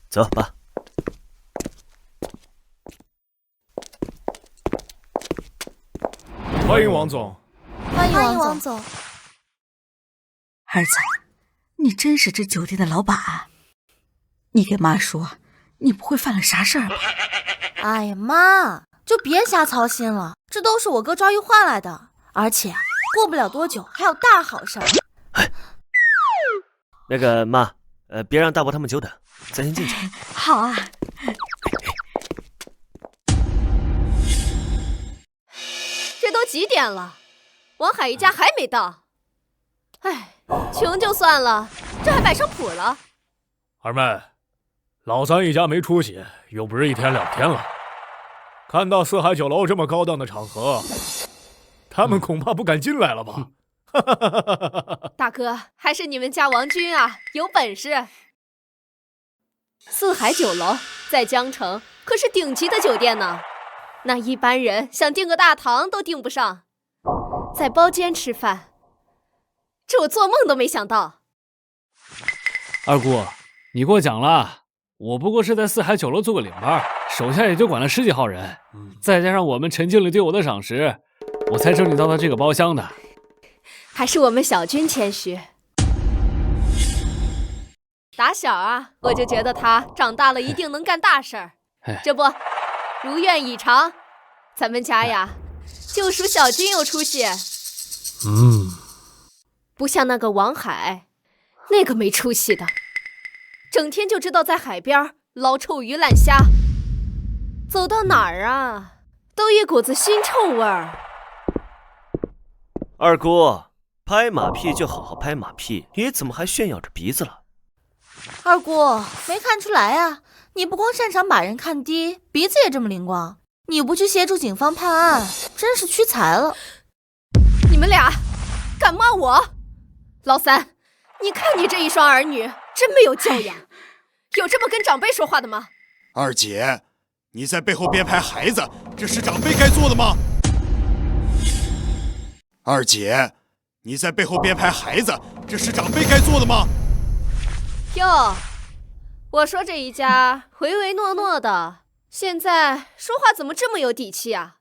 走吧。欢迎王总。欢迎王总。儿子，你真是这酒店的老板？你给妈说，你不会犯了啥事儿吧？哎呀，妈，就别瞎操心了，这都是我哥抓鱼换来的，而且过不了多久还有大好事儿。妈，别让大伯他们久等，咱先进去。好啊。这都几点了？王海一家还没到。哎，穷就算了，这还摆上谱了。二妹，老三一家没出息，又不是1天2天了。看到四海酒楼这么高档的场合，他们恐怕不敢进来了吧？大哥，还是你们家王军啊，有本事。四海酒楼在江城可是顶级的酒店呢，那一般人想订个大堂都订不上，在包间吃饭，这我做梦都没想到。二姑，你过奖了，我不过是在四海酒楼做个领班，手下也就管了10几号人，再加上我们陈经理对我的赏识，我才争取到了这个包厢的。还是我们小军谦虚。打小啊，我就觉得他长大了一定能干大事儿。这不，如愿以偿，咱们家呀，就属小军有出息。不像那个王海，那个没出息的，整天就知道在海边捞臭鱼烂虾，走到哪儿啊，都一股子腥臭味儿。二姑，拍马屁就好好拍马屁，你怎么还炫耀着鼻子了？二姑，没看出来啊，你不光擅长把人看低，鼻子也这么灵光。你不去协助警方判案，真是屈才了。你们俩敢骂我？老三，你看你这一双儿女真没有教养，有这么跟长辈说话的吗？二姐，你在背后编排孩子，这是长辈该做的吗？二姐，你在背后编排孩子，这是长辈该做的吗？哟，我说这一家唯唯诺诺的，现在说话怎么这么有底气啊？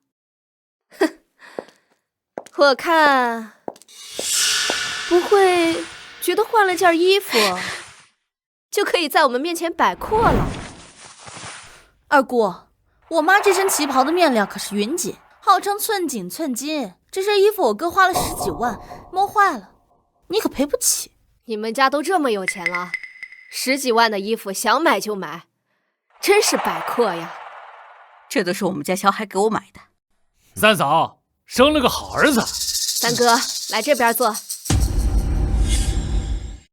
哼，我看不会觉得换了件衣服就可以在我们面前摆阔了？二姑，我妈这身旗袍的面料可是云锦，号称寸锦寸金，这身衣服我哥花了10几万，摸坏了，你可赔不起。你们家都这么有钱了，10几万的衣服想买就买，真是摆阔呀！这都是我们家小海给我买的。三嫂生了个好儿子。三哥，来这边坐。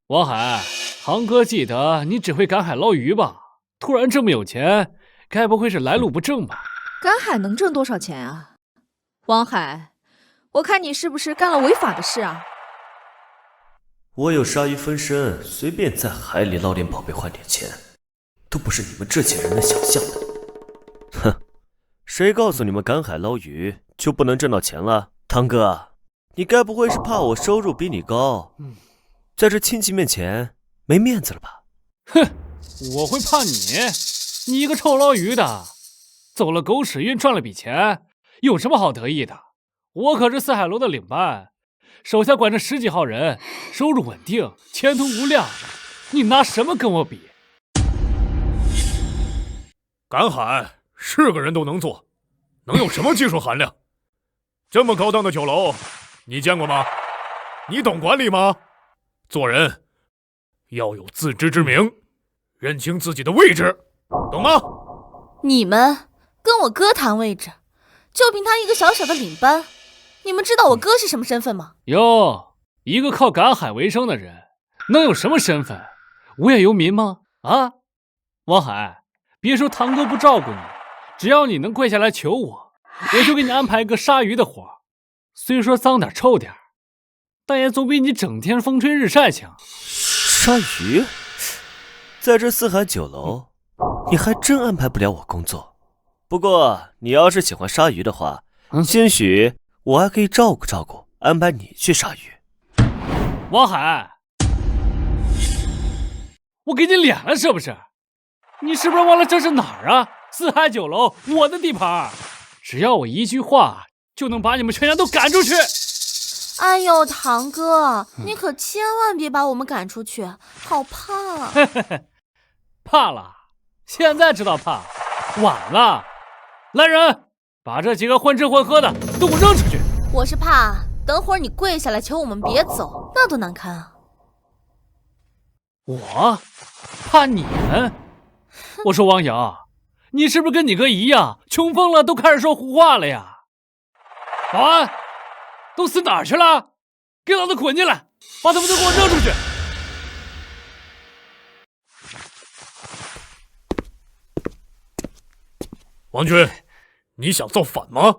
王海，堂哥记得你只会赶海捞鱼吧？突然这么有钱，该不会是来路不正吧？赶海能挣多少钱啊？王海，我看你是不是干了违法的事啊？我有鲨鱼分身，随便在海里捞点宝贝换点钱，都不是你们这些人能想象的。哼，谁告诉你们赶海捞鱼就不能挣到钱了？堂哥，你该不会是怕我收入比你高，在这亲戚面前没面子了吧？哼，我会怕你？你一个臭捞鱼的，走了狗屎运赚了笔钱，有什么好得意的？我可是四海楼的领班，手下管着10几号人，收入稳定，前途无量，你拿什么跟我比？赶海是个人都能做，能有什么技术含量？这么高档的酒楼，你见过吗？你懂管理吗？做人要有自知之明，认清自己的位置，懂吗？你们跟我哥谈位置，就凭他一个小小的领班，你们知道我哥是什么身份吗？哟，一个靠赶海为生的人，能有什么身份？无业游民吗？啊，王海，别说堂哥不照顾你，只要你能跪下来求我，我就给你安排一个杀鱼的活。虽说脏点臭点，但也总比你整天风吹日晒强。鲨鱼？在这四海酒楼，你还真安排不了我工作。不过你要是喜欢鲨鱼的话，兴许我还可以照顾照顾，安排你去鲨鱼。王海，我给你脸了是不是？你是不是忘了这是哪儿啊？四海酒楼，我的地盘，只要我一句话就能把你们全家都赶出去。哎呦，堂哥，你可千万别把我们赶出去，好怕啊！怕了？现在知道怕，晚了。来人，把这几个混吃混喝的都给我扔出去！我是怕等会儿你跪下来求我们别走，那多难堪啊！我怕你们？我说王瑶，你是不是跟你哥一样，穷疯了都开始说胡话了呀？保安，都死哪儿去了？给老子滚进来，把他们都给我扔出去！王军，你想造反吗？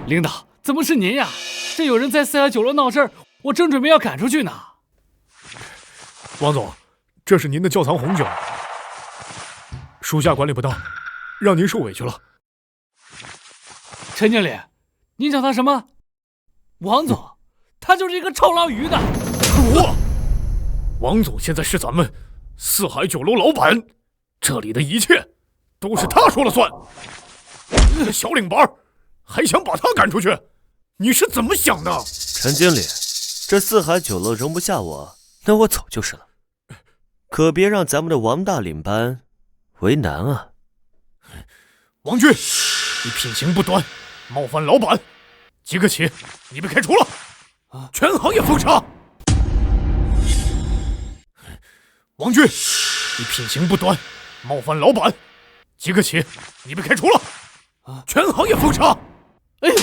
领导，怎么是您呀？这有人在四海酒楼闹事儿，我正准备要赶出去呢。王总，这是您的窖藏红酒，属下管理不当，让您受委屈了。陈经理，您叫他什么？王总，他就是一个臭捞鱼的。我，王总现在是咱们四海酒楼老板，这里的一切都是他说了算。一个小领班还想把他赶出去，你是怎么想的？陈经理，这四海酒楼容不下我，那我走就是了。可别让咱们的王大领班为难啊！王军，你品行不端，冒犯老板，即刻起，你被开除了，全行业封杀。王军，你品行不端，冒犯老板，即刻起，你被开除了，全行业封杀。哎呦，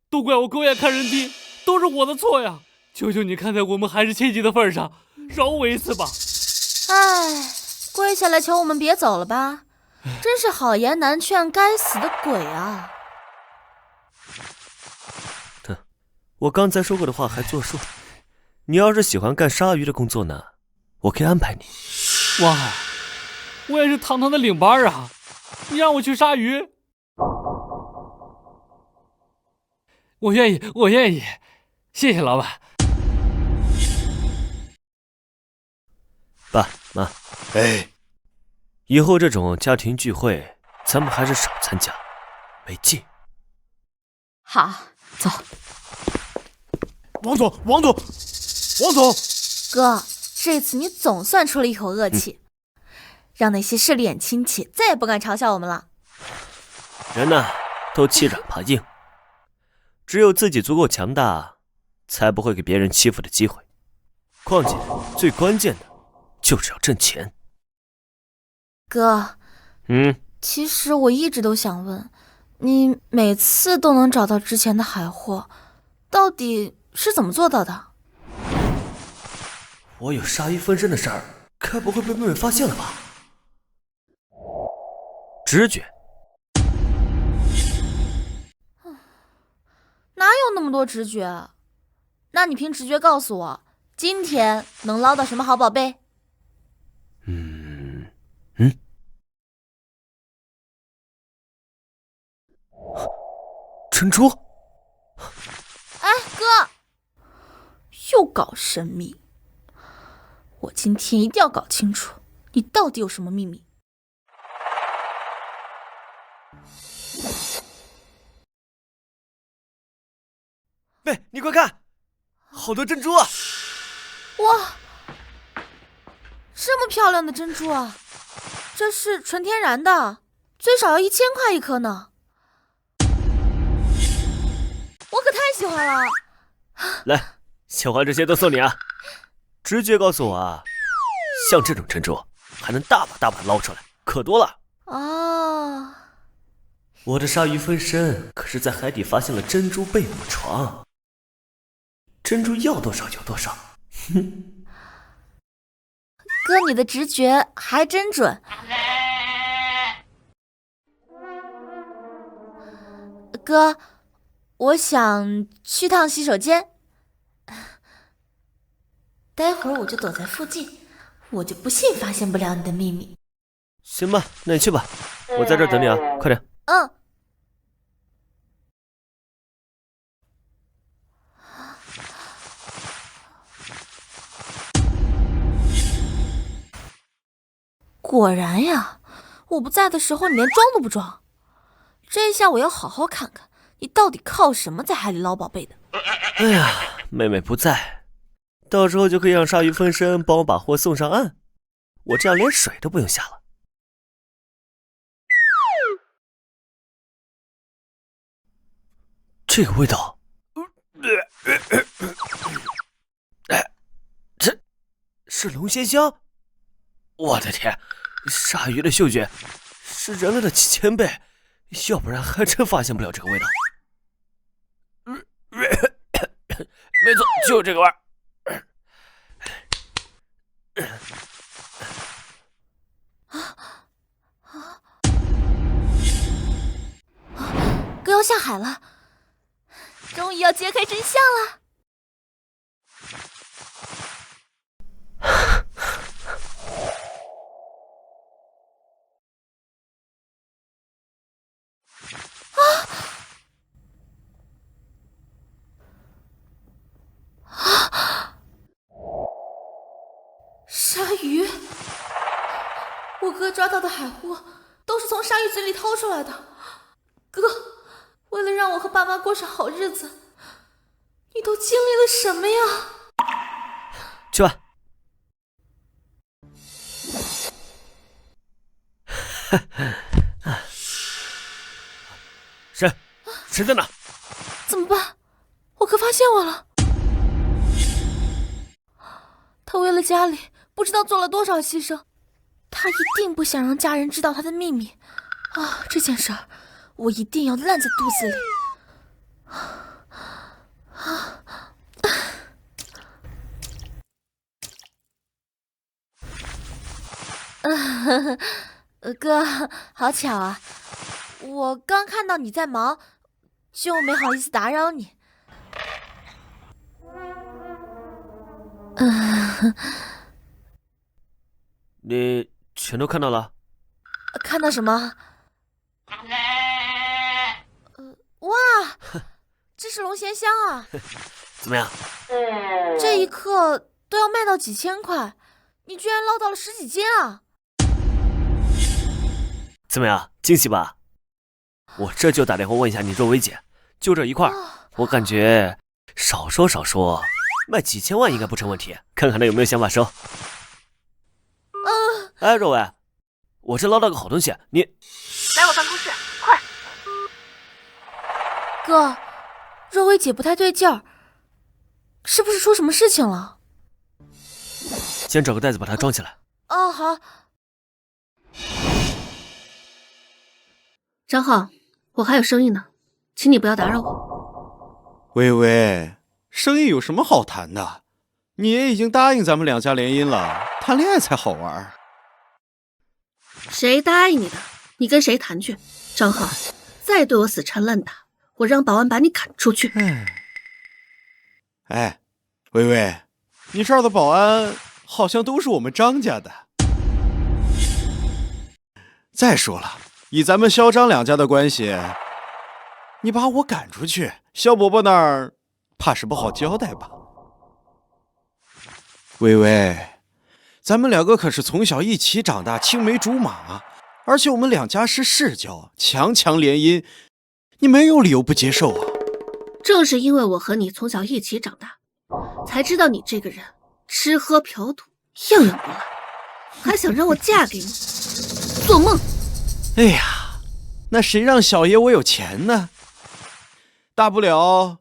都都怪我狗眼看人低，都是我的错呀！求求你看在我们还是亲戚的份上，饶我一次吧。哎，跪下来求我们别走了吧，真是好言难劝，该死的鬼啊！我刚才说过的话还作数。你要是喜欢干鲨鱼的工作呢，我可以安排你。哇，我也是堂堂的领班啊，你让我去鲨鱼，我愿意，我愿意，谢谢老板。爸妈，哎，以后这种家庭聚会咱们还是少参加，没劲。好，走。王总，王总，王总，哥，这次你总算出了一口恶气，让那些势利眼亲戚再也不敢嘲笑我们了。人呢，都欺软怕硬，只有自己足够强大，才不会给别人欺负的机会。况且最关键的就是要挣钱。哥，其实我一直都想问，你每次都能找到之前的海货，到底是怎么做到的？我有鲨鱼分身的事儿，该不会被妹妹发现了吧？直觉。哪有那么多直觉？那你凭直觉告诉我，今天能捞到什么好宝贝？珍珠。哎，哥，又搞神秘，我今天一定要搞清楚你到底有什么秘密。妹，你快看，好多珍珠啊！哇，这么漂亮的珍珠啊！这是纯天然的，最少要1000块一颗呢。我可太喜欢了！来，喜欢这些都送你啊！直觉告诉我啊，像这种珍珠还能大把大把捞出来，可多了。哦，我的鲨鱼分身可是在海底发现了珍珠贝母床，珍珠要多少有多少。哥，你的直觉还真准。哥，我想去趟洗手间，待会儿我就躲在附近，我就不信发现不了你的秘密。行吧，那你去吧，我在这儿等你啊，快点。果然呀，我不在的时候你连装都不装，这一下我要好好看看你到底靠什么在海里捞宝贝的。哎呀，妹妹不在，到时候就可以让鲨鱼分身帮我把货送上岸，我这样连水都不用下了。这个味道，这是龙涎香！我的天，鲨鱼的嗅觉是人类的几千倍，要不然还真发现不了这个味道。没错，就这个味儿。哥要下海了，终于要揭开真相了。鲨鱼，我哥抓到的海货都是从鲨鱼嘴里掏出来的。哥，为了让我和爸妈过上好日子，你都经历了什么呀？去吧。谁在哪？怎么办？我哥发现我了。他为了家里不知道做了多少牺牲，他一定不想让家人知道他的秘密啊！这件事儿我一定要烂在肚子里。哥，好巧啊！我刚看到你在忙，就没好意思打扰你。你全都看到了？看到什么？哇，这是龙涎香啊！怎么样？这一克都要卖到几千块，你居然捞到了10几斤啊！怎么样，惊喜吧？我这就打电话问一下你若薇姐，就这一块，我感觉少说卖几千万应该不成问题，看看他有没有想法收。哎，若薇，我这捞到个好东西，你来我办公室，快！哥，若薇姐不太对劲儿，是不是出什么事情了？先找个袋子把它装起来。哦，好。张浩，我还有生意呢，请你不要打扰我。薇薇，生意有什么好谈的？你也已经答应咱们2家联姻了，谈恋爱才好玩。谁答应你的？你跟谁谈去？张浩，再对我死缠烂打，我让保安把你赶出去。哎，薇薇，你这儿的保安好像都是我们张家的。再说了，以咱们肖张2家的关系，你把我赶出去，肖伯伯那儿怕是不好交代吧？薇薇，咱们2个可是从小一起长大，青梅竹马，而且我们2家是世交，强联姻，你没有理由不接受啊。正是因为我和你从小一起长大，才知道你这个人吃喝嫖赌样样不赖，还想让我嫁给你，做梦！哎呀，那谁让小爷我有钱呢？大不了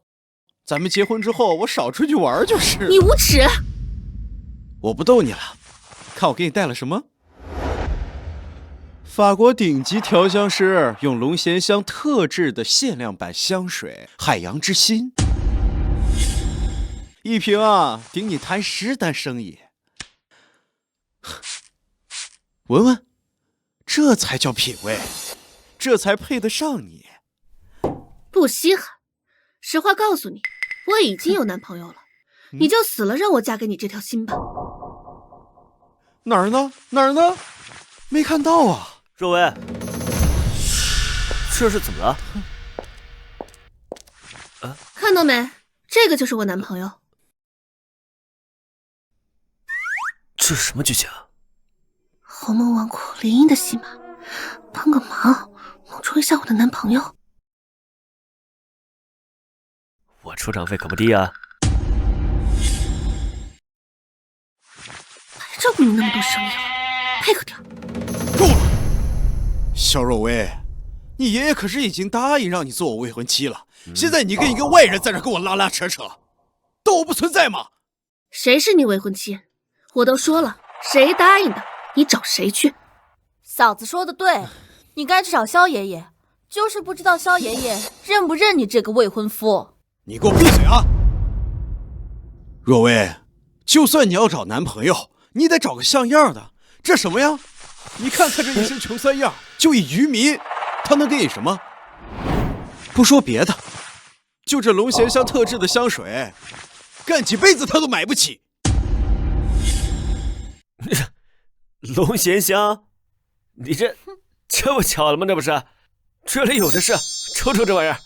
咱们结婚之后我少出去玩就是。你无耻！我不逗你了，看我给你带了什么？法国顶级调香师用龙涎香特制的限量版香水海洋之心，一瓶啊顶你谈10单生意。闻闻，这才叫品味，这才配得上你。不稀罕，实话告诉你，我已经有男朋友了，你就死了让我嫁给你这条心吧。哪儿呢？没看到啊。若薇，这是怎么了？看到没？这个就是我男朋友。这是什么剧情？鸿蒙纨绔联姻的戏码，帮个忙，弄出一下我的男朋友。我出场费可不低啊。白照顾你那么多生意了，配合点。够了，肖若薇，你爷爷可是已经答应让你做我未婚妻了，现在你跟一个外人在这跟我拉扯扯，当我不存在吗？谁是你未婚妻？我都说了，谁答应的，你找谁去？嫂子说的对，你该去找萧爷爷，就是不知道萧爷爷认不认你这个未婚夫。你给我闭嘴啊！若薇，就算你要找男朋友，你得找个像样的。这什么呀？你看看这一身穷酸样，就一渔民，他能给你什么？不说别的，就这龙涎香特制的香水，干几辈子他都买不起。龙涎香，你这不巧了吗？这不是，这里有的是，瞅瞅这玩意儿，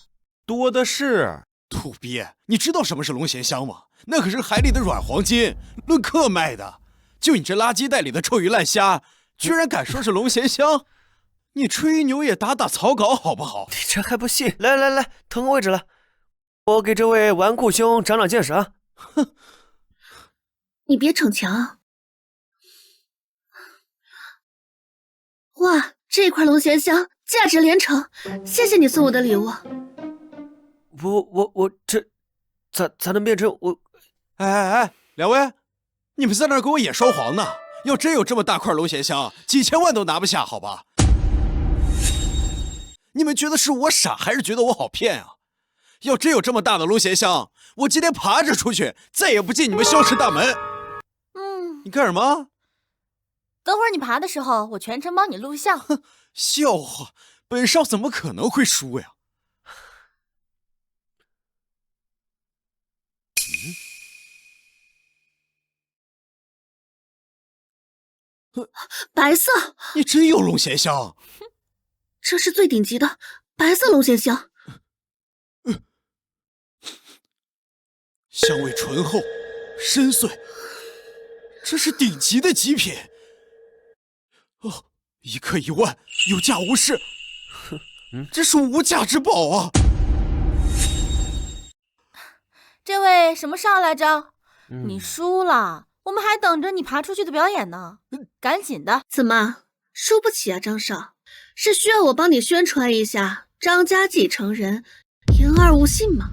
多的是。土鳖，你知道什么是龙涎香吗？那可是海里的软黄金，论克卖的。就你这垃圾袋里的臭鱼烂虾，居然敢说是龙涎香？你吹牛也打草稿好不好？你这还不信？来，腾个位置来，我给这位纨绔兄长见识啊！哼，你别逞强。哇，这块龙涎香价值连城，谢谢你送我的礼物。我这咋能变成我？哎，两位，你们在那儿给我演双簧呢？要真有这么大块龙涎香，几千万都拿不下，好吧？你们觉得是我傻，还是觉得我好骗啊？要真有这么大的龙涎香，我今天爬着出去，再也不进你们消失大门。你干什么？等会儿你爬的时候，我全程帮你录像。笑话，本少怎么可能会输呀？白色，你真有龙涎香。这是最顶级的白色龙涎香，香味醇厚、深邃，这是顶级的极品。哦，一克1万，有价无市。这是无价之宝啊！这位什么少来着？你输了，我们还等着你爬出去的表演呢。赶紧的！怎么输不起啊，张少？是需要我帮你宣传一下张家继承人言而无信吗？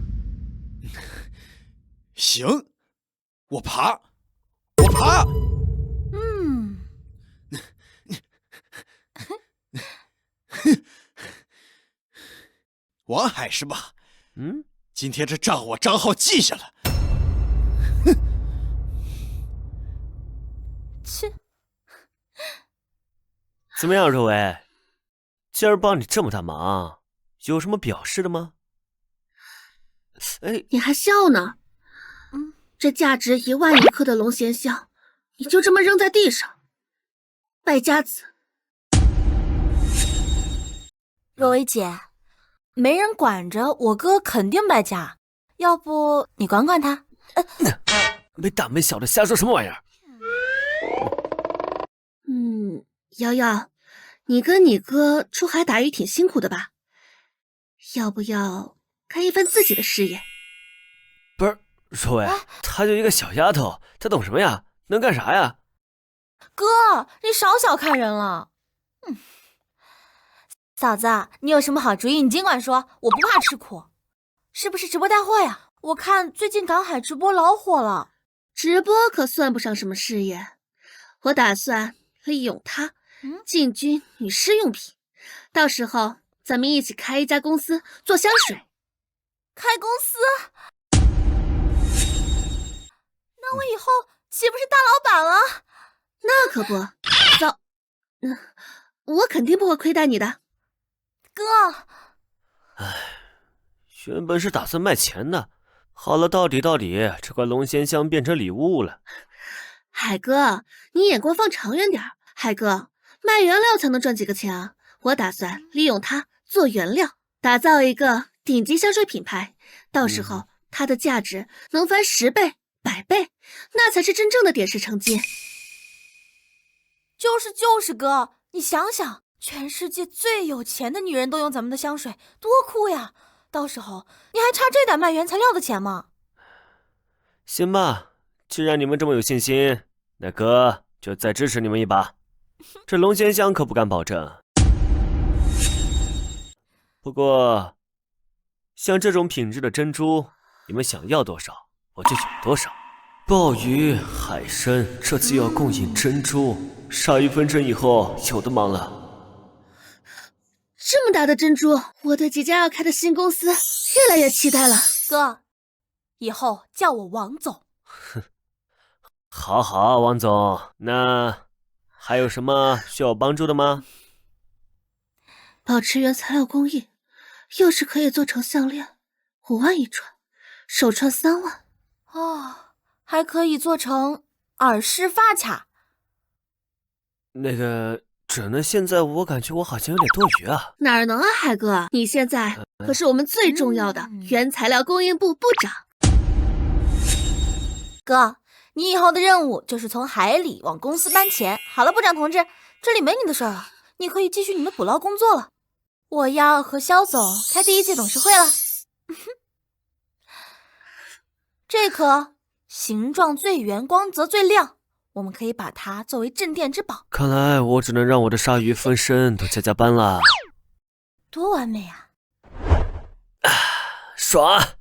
行，我爬，我爬。王海是吧？今天这账我张浩记下了。切，怎么样，若薇？今儿帮你这么大忙，有什么表示的吗？哎，你还笑呢？这价值1万1克的龙涎香，你就这么扔在地上，败家子！若薇姐，没人管着，我哥肯定败家，要不你管管他？没大没小的瞎说什么玩意儿？瑶瑶，你跟你哥出海打鱼挺辛苦的吧？要不要开一番自己的事业？不是，若薇，她就一个小丫头，她懂什么呀？能干啥呀？哥，你少小看人了。嫂子，你有什么好主意你尽管说，我不怕吃苦。是不是直播带货呀？我看最近赶海直播老火了。直播可算不上什么事业，我打算利用它进军女士用品，到时候咱们一起开一家公司做香水。开公司？那我以后岂不是大老板了？那可不，我肯定不会亏待你的。哥，原本是打算卖钱的，好了，到底这块龙涎香变成礼物了。海哥，你眼光放长远点。海哥，卖原料才能赚几个钱啊！我打算利用它做原料，打造一个顶级香水品牌，到时候它的价值能翻10倍、100倍，那才是真正的点石成金。就是哥，你想想，全世界最有钱的女人都用咱们的香水，多酷呀！到时候你还差这点卖原材料的钱吗？行吧，既然你们这么有信心，那哥就再支持你们一把。这龙涎香可不敢保证，不过像这种品质的珍珠，你们想要多少我就有多少。鲍鱼、海参这次要供应珍珠，鲨鱼分成以后有的忙了。这么大的珍珠，我对即将要开的新公司越来越期待了。哥，以后叫我王总。好，王总，那还有什么需要帮助的吗？保持原材料供应，又是可以做成项链，5万一串，手串3万。还可以做成耳饰发卡。那个，只能现在我感觉我好像有点多余啊。哪儿能啊，海哥，你现在可是我们最重要的原材料供应部部长。哥，你以后的任务就是从海里往公司搬钱。好了，部长同志，这里没你的事儿了，你可以继续你的捕捞工作了。我要和肖总开第1届董事会了。这颗形状最圆，光泽最亮，我们可以把它作为镇店之宝。看来我只能让我的鲨鱼分身都加班了。多完美啊！爽！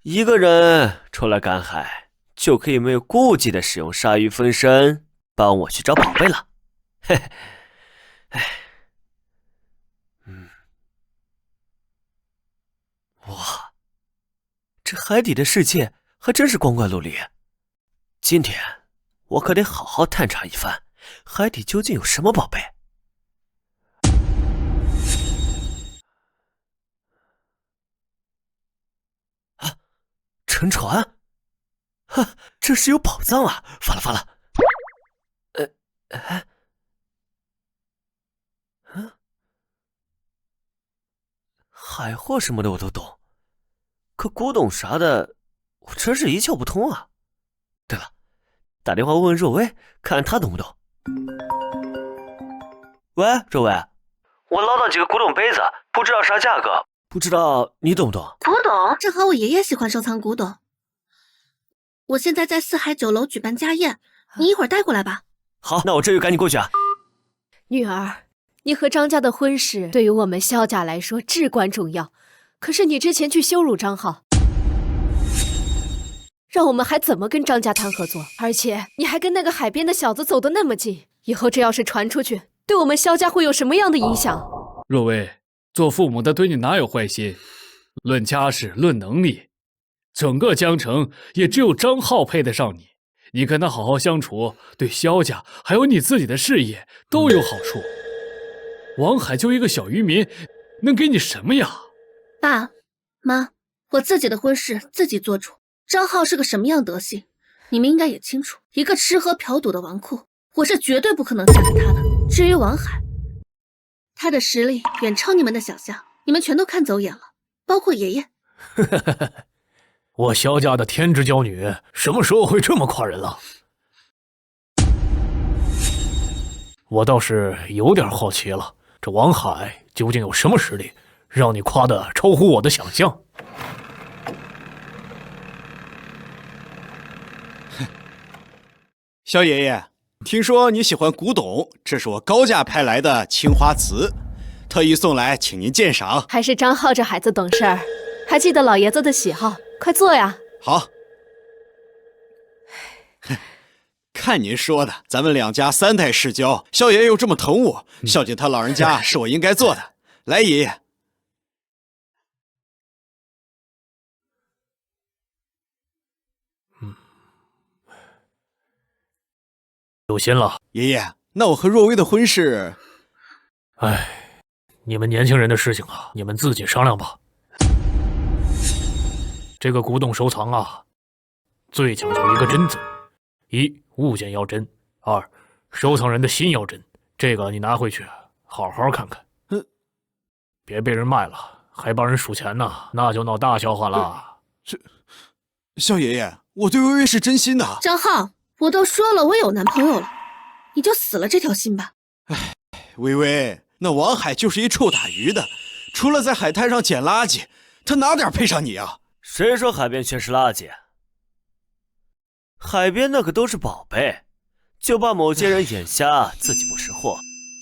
一个人出来赶海，就可以没有顾忌的使用鲨鱼分身帮我去找宝贝了。嘿嘿，哇，这海底的世界还真是光怪陆离。今天我可得好好探查一番，海底究竟有什么宝贝？啊，沉船？哈，这是有宝藏啊！发了！海货什么的我都懂，可古董啥的，我真是一窍不通啊。对了，打电话问问若薇，看她懂不懂。喂，若薇，我捞到几个古董杯子，不知道啥价格，不知道你懂不懂？古董，正好我爷爷喜欢收藏古董。我现在在四海酒楼举办家宴，你一会儿带过来吧。好，那我这就赶紧过去啊。女儿，你和张家的婚事对于我们萧家来说至关重要，可是你之前去羞辱张浩，让我们还怎么跟张家谈合作？而且你还跟那个海边的小子走得那么近，以后这要是传出去，对我们萧家会有什么样的影响？若薇，做父母的对你哪有坏心？论家世，论能力，整个江城也只有张浩配得上你。你跟他好好相处，对萧家还有你自己的事业都有好处。王海就一个小渔民，能给你什么呀？爸妈，我自己的婚事自己做主。张浩是个什么样德行，你们应该也清楚。一个吃喝嫖赌的纨绔，我是绝对不可能嫁给他的。至于王海，他的实力远超你们的想象，你们全都看走眼了，包括爷爷。我萧家的天之娇女什么时候会这么夸人了？我倒是有点好奇了，这王海究竟有什么实力，让你夸得超乎我的想象？萧爷爷，听说你喜欢古董，这是我高价派来的青花瓷，特意送来请您鉴赏。还是张浩这孩子懂事儿，还记得老爷子的喜好，快坐呀。好。看您说的，咱们两家3代世交，萧爷又这么疼我，孝敬他老人家是我应该做的。来，爷爷。有心了，爷爷。那我和若薇的婚事，哎，你们年轻人的事情啊，你们自己商量吧。这个古董收藏啊，最讲究一个真字：一，物件要真；二，收藏人的心要真。这个你拿回去好好看看，别被人卖了，还帮人数钱呢，那就闹大笑话了。萧爷爷，我对薇薇是真心的。张浩，我都说了我有男朋友了，你就死了这条心吧。哎，薇薇，那王海就是一臭打鱼的，除了在海滩上捡垃圾，他哪点配上你啊？谁说海边全是垃圾？海边那可都是宝贝，就怕某些人眼瞎，自己不识货。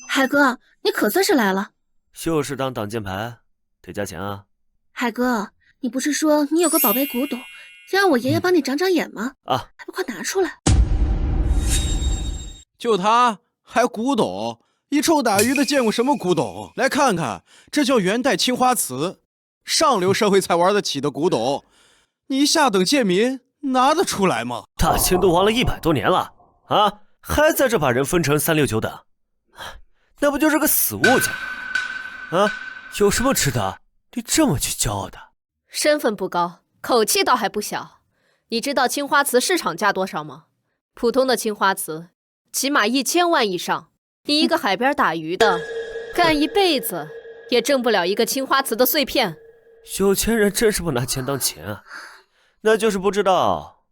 海哥，你可算是来了。就是当挡箭牌，得加钱啊。海哥，你不是说你有个宝贝古董，要让我爷爷帮你长长眼吗？啊，还不快拿出来！就他还古董，一臭打鱼的见过什么古董？来看看，这叫元代青花瓷，上流社会才玩得起的古董，你下等贱民拿得出来吗？大清都亡了100多年了啊，还在这把人分成3、6、9等，那不就是个死物件啊？有什么值得你这么去骄傲的？身份不高，口气倒还不小。你知道青花瓷市场价多少吗？普通的青花瓷起码1000万以上，你一个海边打鱼的，干一辈子也挣不了一个青花瓷的碎片。有钱人真是不拿钱当钱啊，那就是不知道。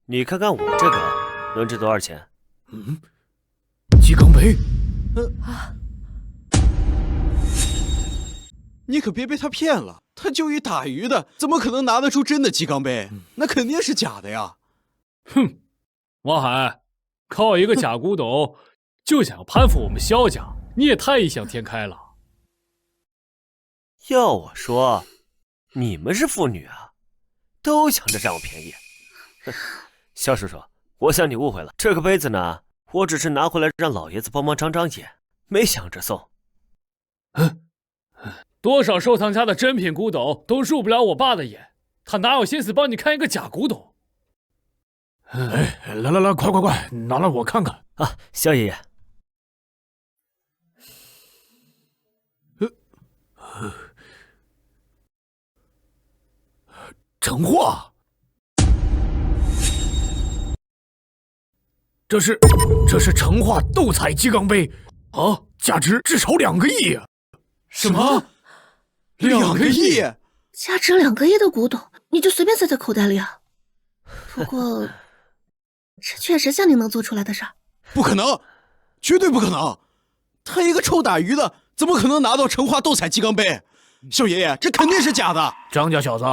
你看看我这个能值多少钱？鸡缸杯。你可别被他骗了，他就一打鱼的，怎么可能拿得出真的鸡缸杯？那肯定是假的呀！哼，王海，靠一个假古董就想攀附我们萧家，你也太异想天开了。要我说，你们是妇女啊，都想着占我便宜。萧叔叔，我想你误会了，这个杯子呢，我只是拿回来让老爷子帮忙长长眼，没想着送。多少收藏家的珍品古董都入不了我爸的眼，他哪有心思帮你看一个假古董？哎，来，快，拿来我看看。啊，萧爷爷。成货，这是成化斗彩鸡缸杯啊，价值至少2个亿。什么？2个亿？价值2个亿的古董，你就随便塞在口袋里啊？不过，这确实像你能做出来的事儿。不可能，绝对不可能！他一个臭打鱼的，怎么可能拿到成化斗彩鸡缸杯？萧爷爷，这肯定是假的！张家小子，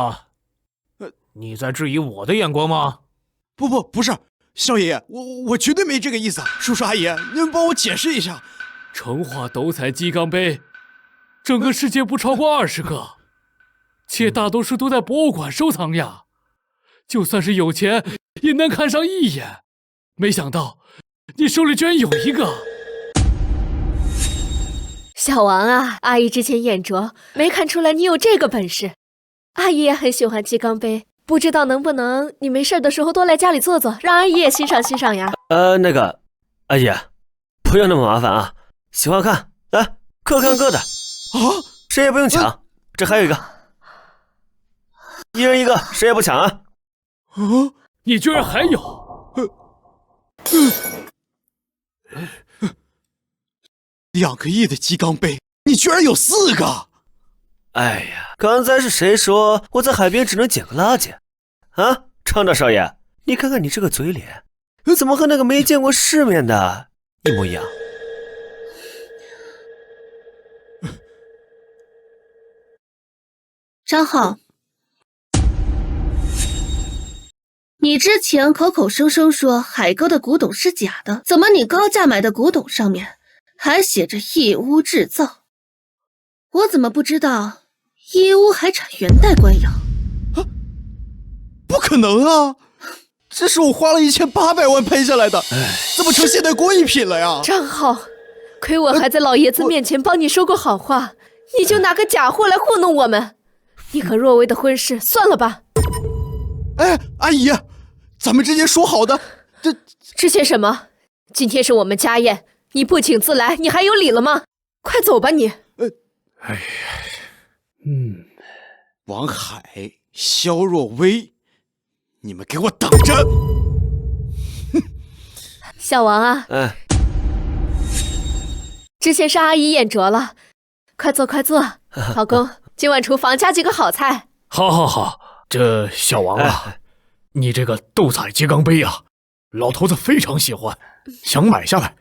你在质疑我的眼光吗？不是，萧爷爷，我绝对没这个意思。叔叔阿姨，你们帮我解释一下。成化斗彩鸡缸杯，整个世界不超过20个，且大多数都在博物馆收藏呀。就算是有钱，也难看上一眼。没想到，你手里居然有一个。小王啊，阿姨之前眼拙，没看出来你有这个本事。阿姨也很喜欢鸡缸杯，不知道能不能你没事的时候多来家里坐坐，让阿姨也欣赏欣赏呀。那个，阿姨，不用那么麻烦啊，喜欢看，来各看各的啊，谁也不用抢。这还有一个，一人一个，谁也不抢啊。你居然还有？2个亿的鸡缸杯，你居然有4个！哎呀，刚才是谁说我在海边只能捡个垃圾？啊，张大少爷，你看看你这个嘴脸，怎么和那个没见过世面的一模一样？张浩，你之前口口声声说海哥的古董是假的，怎么你高价买的古董上面还写着义乌制造？我怎么不知道义乌还产元代官窑？不可能啊！这是我花了1800万拍下来的，怎么成现代工艺品了呀？张浩，亏我还在老爷子面前帮你说过好话，你就拿个假货来糊弄我们。你和若薇的婚事算了吧。哎，阿姨，咱们之前说好的，之前什么？今天是我们家宴，你不请自来，你还有理了吗？快走吧你。哎呀，王海、肖若薇，你们给我等着！小王啊，之前是阿姨眼拙了，快坐快坐，老公，今晚厨房加几个好菜。好，这小王啊，你这个斗彩鸡缸杯啊，老头子非常喜欢，想买下来，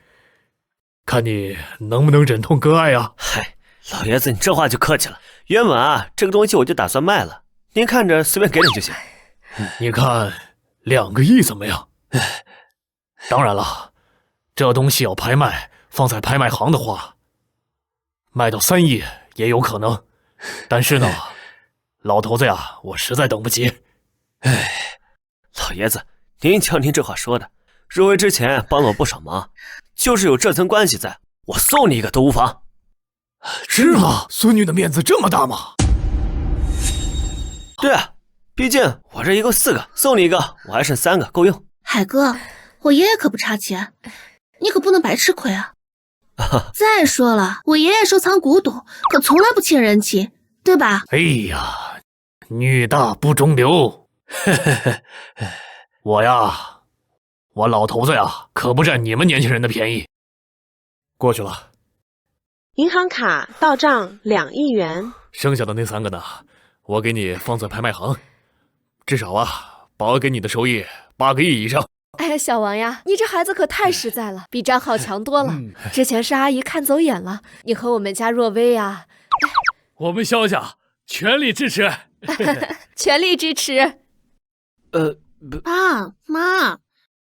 看你能不能忍痛割爱呀？嗨，老爷子，你这话就客气了。原本啊，这个东西我就打算卖了，您看着随便给点就行。你看2个亿怎么样？当然了，这东西要拍卖，放在拍卖行的话，卖到3亿也有可能。但是呢，老头子呀，我实在等不及。老爷子，您瞧您这话说的，若薇之前帮了我不少忙，就是有这层关系在，我送你一个都无妨。是吗？孙女的面子这么大吗？对啊，毕竟我这一共4个，送你一个，我还剩3个，够用。海哥，我爷爷可不差钱，你可不能白吃亏啊。再说了，我爷爷收藏古董可从来不欠人情，对吧？哎呀，女大不中留。我老头子呀，可不占你们年轻人的便宜。过去了。银行卡到账2亿元，剩下的那3个呢，我给你放在拍卖行，至少啊，保给你的收益8个亿以上。哎呀，小王呀，你这孩子可太实在了，比张浩强多了。之前是阿姨看走眼了，你和我们家若薇呀，我们萧家全力支持，全力支持。爸妈，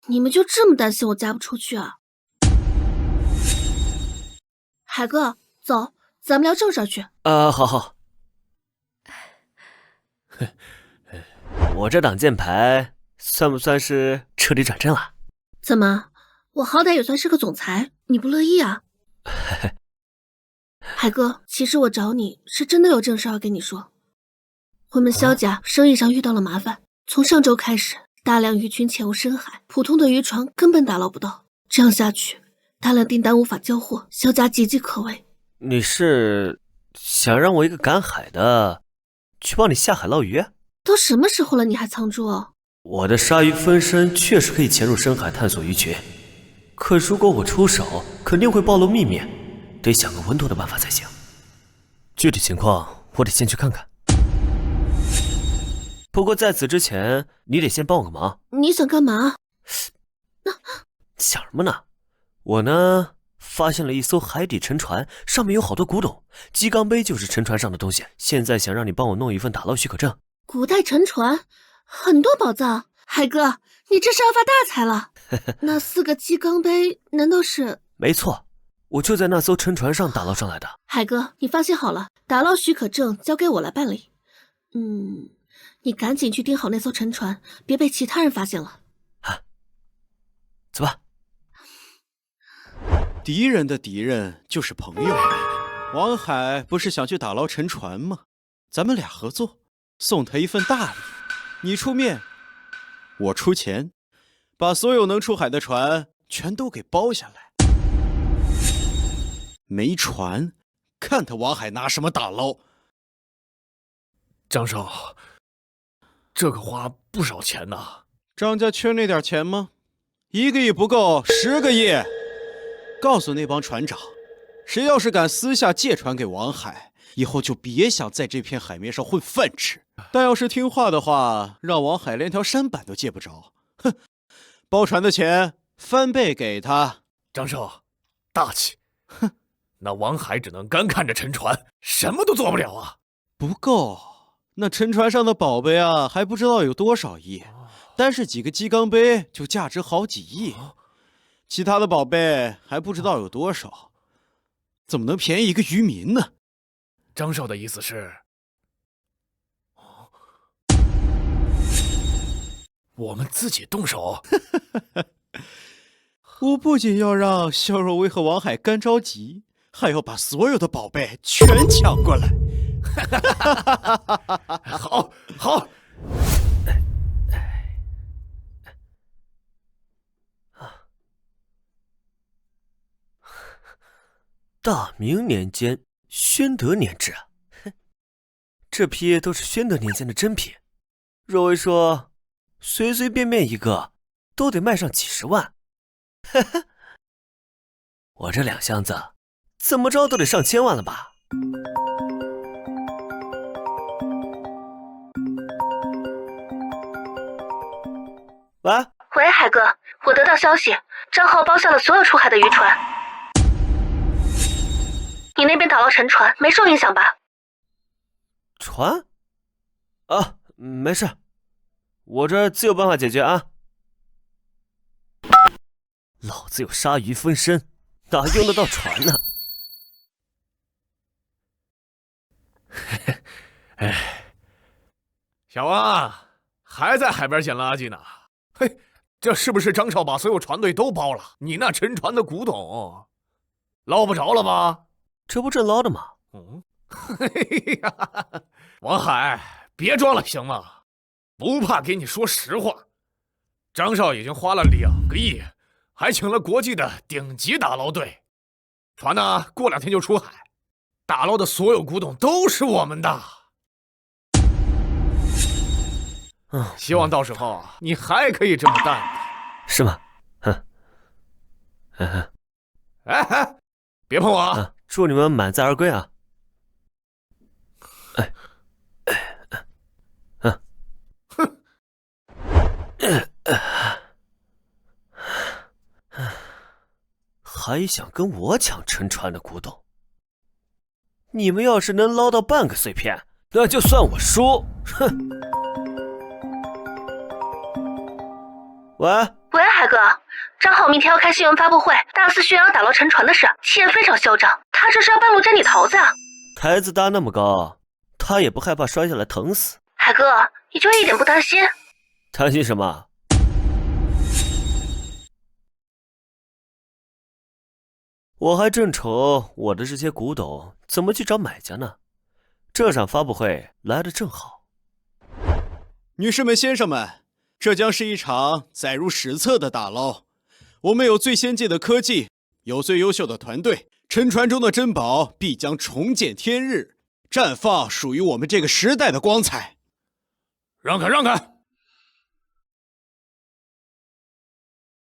你们就这么担心我嫁不出去啊？海哥，走，咱们聊正事去。好。我这挡箭牌算不算是彻底转正了？怎么，我好歹也算是个总裁，你不乐意啊？海哥，其实我找你是真的有正事要跟你说。我们萧家生意上遇到了麻烦，从上周开始，大量鱼群潜入深海，普通的渔船根本打捞不到。这样下去，大量订单无法交货，销价岌岌可危。你是想让我一个赶海的去帮你下海捞鱼？都什么时候了，你还藏住哦？我的鲨鱼分身确实可以潜入深海探索鱼群，可如果我出手，肯定会暴露秘密，得想个稳妥的办法才行。具体情况我得先去看看。不过在此之前，你得先帮我个忙。你想干嘛？想什么呢？我呢，发现了一艘海底沉船，上面有好多古董，鸡缸杯就是沉船上的东西。现在想让你帮我弄一份打捞许可证。古代沉船，很多宝藏。海哥，你这是要发大财了。那4个鸡缸杯难道是？没错，我就在那艘沉船上打捞上来的。海哥，你放心好了，打捞许可证交给我来办理。你赶紧去盯好那艘沉船，别被其他人发现了。走吧。敌人的敌人就是朋友。王海不是想去打捞沉船吗？咱们俩合作，送他一份大礼。你出面，我出钱，把所有能出海的船全都给包下来。没船，看他王海拿什么打捞。张少，这可花不少钱呐。张家缺那点钱吗？1个亿不够，10个亿。告诉那帮船长，谁要是敢私下借船给王海，以后就别想在这片海面上混饭吃。但要是听话的话，让王海连条舢板都借不着。哼，包船的钱翻倍给他。张少，大气。哼，那王海只能干看着沉船，什么都做不了啊。不够，那沉船上的宝贝啊，还不知道有多少亿，单是几个鸡缸杯就价值好几亿。其他的宝贝还不知道有多少，怎么能便宜一个渔民呢？张少的意思是，我们自己动手？我不仅要让肖若薇和王海干着急，还要把所有的宝贝全抢过来。好，好。大明年间，宣德年制啊，这批都是宣德年间的珍品。若薇说，随随便便一个都得卖上几10万，我这2箱子怎么着都得上千万了吧？喂，海哥，我得到消息，张浩包下了所有出海的渔船。你那边打捞沉船没受影响吧？船？啊，没事，我这自有办法解决啊。老子有鲨鱼分身，哪用得到船呢？哎，小王还在海边捡垃圾呢。嘿，这是不是张少把所有船队都包了？你那沉船的古董捞不着了吧？这不正捞的吗？嘿呀，王海，别装了行吗？不怕给你说实话，张少已经花了2个亿，还请了国际的顶级打捞队，船呢过2天就出海，打捞的所有古董都是我们的。希望到时候你还可以这么淡定，是吗？哎，别碰我啊！祝你们满载而归啊！还想跟我抢沉船的古董？你们要是能捞到半个碎片，那就算我输！哼！喂，海哥，张浩明天要开新闻发布会，大肆宣扬打捞沉船的事，气焰非常嚣张。他这是要半路摘你桃子啊！台子搭那么高，他也不害怕摔下来疼死？海哥，你就一点不担心？担心什么？我还正愁我的这些古董怎么去找买家呢，这场发布会来得正好。女士们、先生们，这将是一场载入史册的打捞。我们有最先进的科技，有最优秀的团队，沉船中的珍宝必将重见天日，绽放属于我们这个时代的光彩。让开，让开！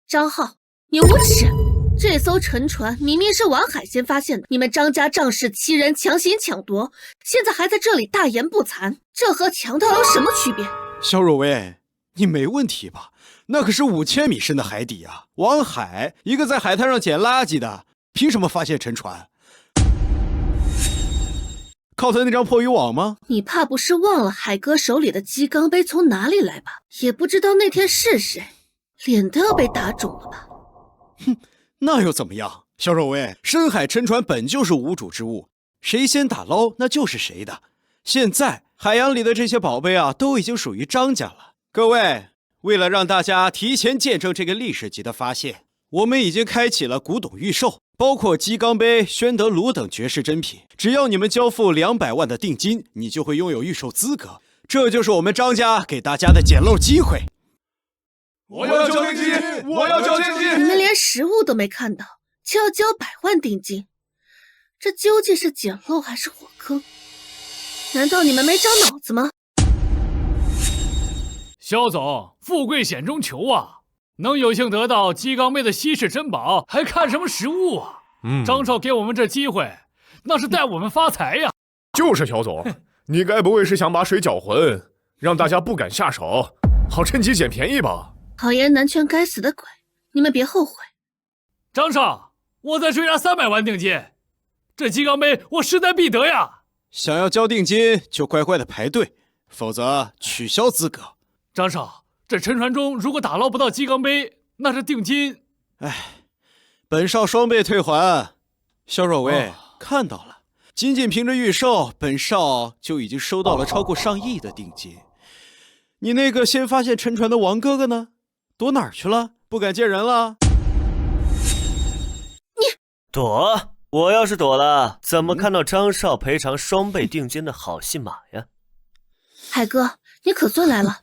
张浩，你无耻！这艘沉船明明是王海先发现的，你们张家仗势欺人，强行抢夺，现在还在这里大言不惭，这和强盗有什么区别？肖若薇，你没问题吧？那可是5000米深的海底啊！王海一个在海滩上捡垃圾的，凭什么发现沉船？靠他那张破渔网吗？你怕不是忘了海哥手里的鸡缸杯从哪里来吧？也不知道那天是谁，脸都要被打肿了吧？哼，那又怎么样？肖若薇，深海沉船本就是无主之物，谁先打捞那就是谁的。现在海洋里的这些宝贝啊，都已经属于张家了。各位，为了让大家提前见证这个历史级的发现，我们已经开启了古董预售，包括鸡缸杯、宣德炉等绝世珍品。只要你们交付200万的定金，你就会拥有预售资格。这就是我们张家给大家的捡漏机会。我要交定金！我要交定金！你们连实物都没看到，就要交100万定金，这究竟是捡漏还是火坑？难道你们没长脑子吗？肖总，富贵险中求啊！能有幸得到鸡缸杯的稀世珍宝，还看什么实物啊？张少给我们这机会，那是带我们发财呀！就是肖总，你该不会是想把水搅浑，让大家不敢下手，好趁机捡便宜吧？好言难劝该死的鬼，你们别后悔。张少，我再追加300万定金，这鸡缸杯我势在必得呀！想要交定金就乖乖的排队，否则取消资格。张少，这沉船中如果打捞不到鸡缸杯，那这定金……本少双倍退还。肖若薇，看到了，仅仅凭着预售，本少就已经收到了超过上亿的定金。你那个先发现沉船的王哥哥呢？躲哪儿去了？不敢见人了？你躲？我要是躲了，怎么看到张少赔偿双倍定金的好戏码呀？海哥，你可算来了。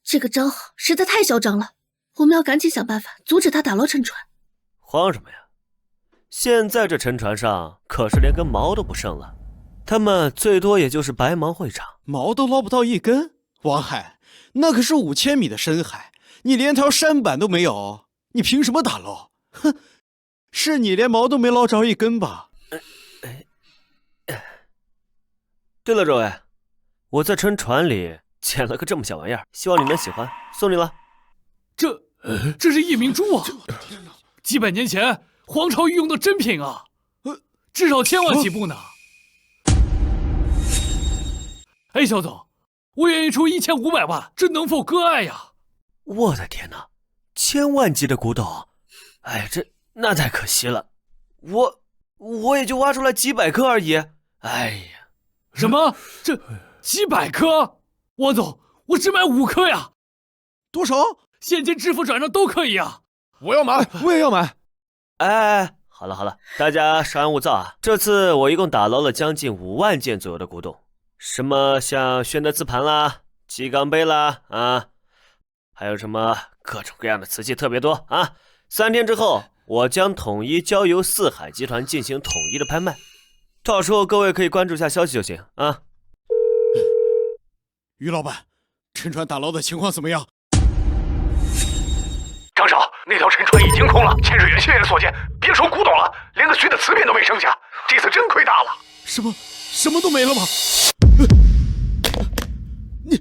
这个张浩实在太嚣张了，我们要赶紧想办法阻止他打捞沉船。慌什么呀？现在这沉船上可是连根毛都不剩了，他们最多也就是白忙会场，毛都捞不到一根。王海，那可是5000米的深海，你连条舢板都没有，你凭什么打捞？哼，是你连毛都没捞着一根吧？对了，各位，我在沉船里捡了个这么小玩意儿，希望你能喜欢，送你了。这是夜明珠啊！几百年前皇朝御用的珍品啊，至少1000万起步呢。哎，肖总，我愿意出1500万，这能否割爱呀？我的天哪，1000万级的古董，哎，那太可惜了，我也就挖出来几百颗而已。哎呀，什么？这几百颗？王总，我只买5颗呀。多少？现金支付转账都可以啊。我要买，我也要买。哎，好了，大家稍安勿躁啊。这次我一共打捞了将近5万件左右的古董，什么像宣德瓷盘啦、鸡缸杯啦啊，还有什么各种各样的瓷器特别多啊。3天之后，我将统一交由四海集团进行统一的拍卖，到时候各位可以关注一下消息就行啊。于老板，沉船打捞的情况怎么样？张少，那条沉船已经空了，潜水员现人所见，别说古董了，连个虚的瓷片都没剩下，这次真亏大了。什么都没了吗？你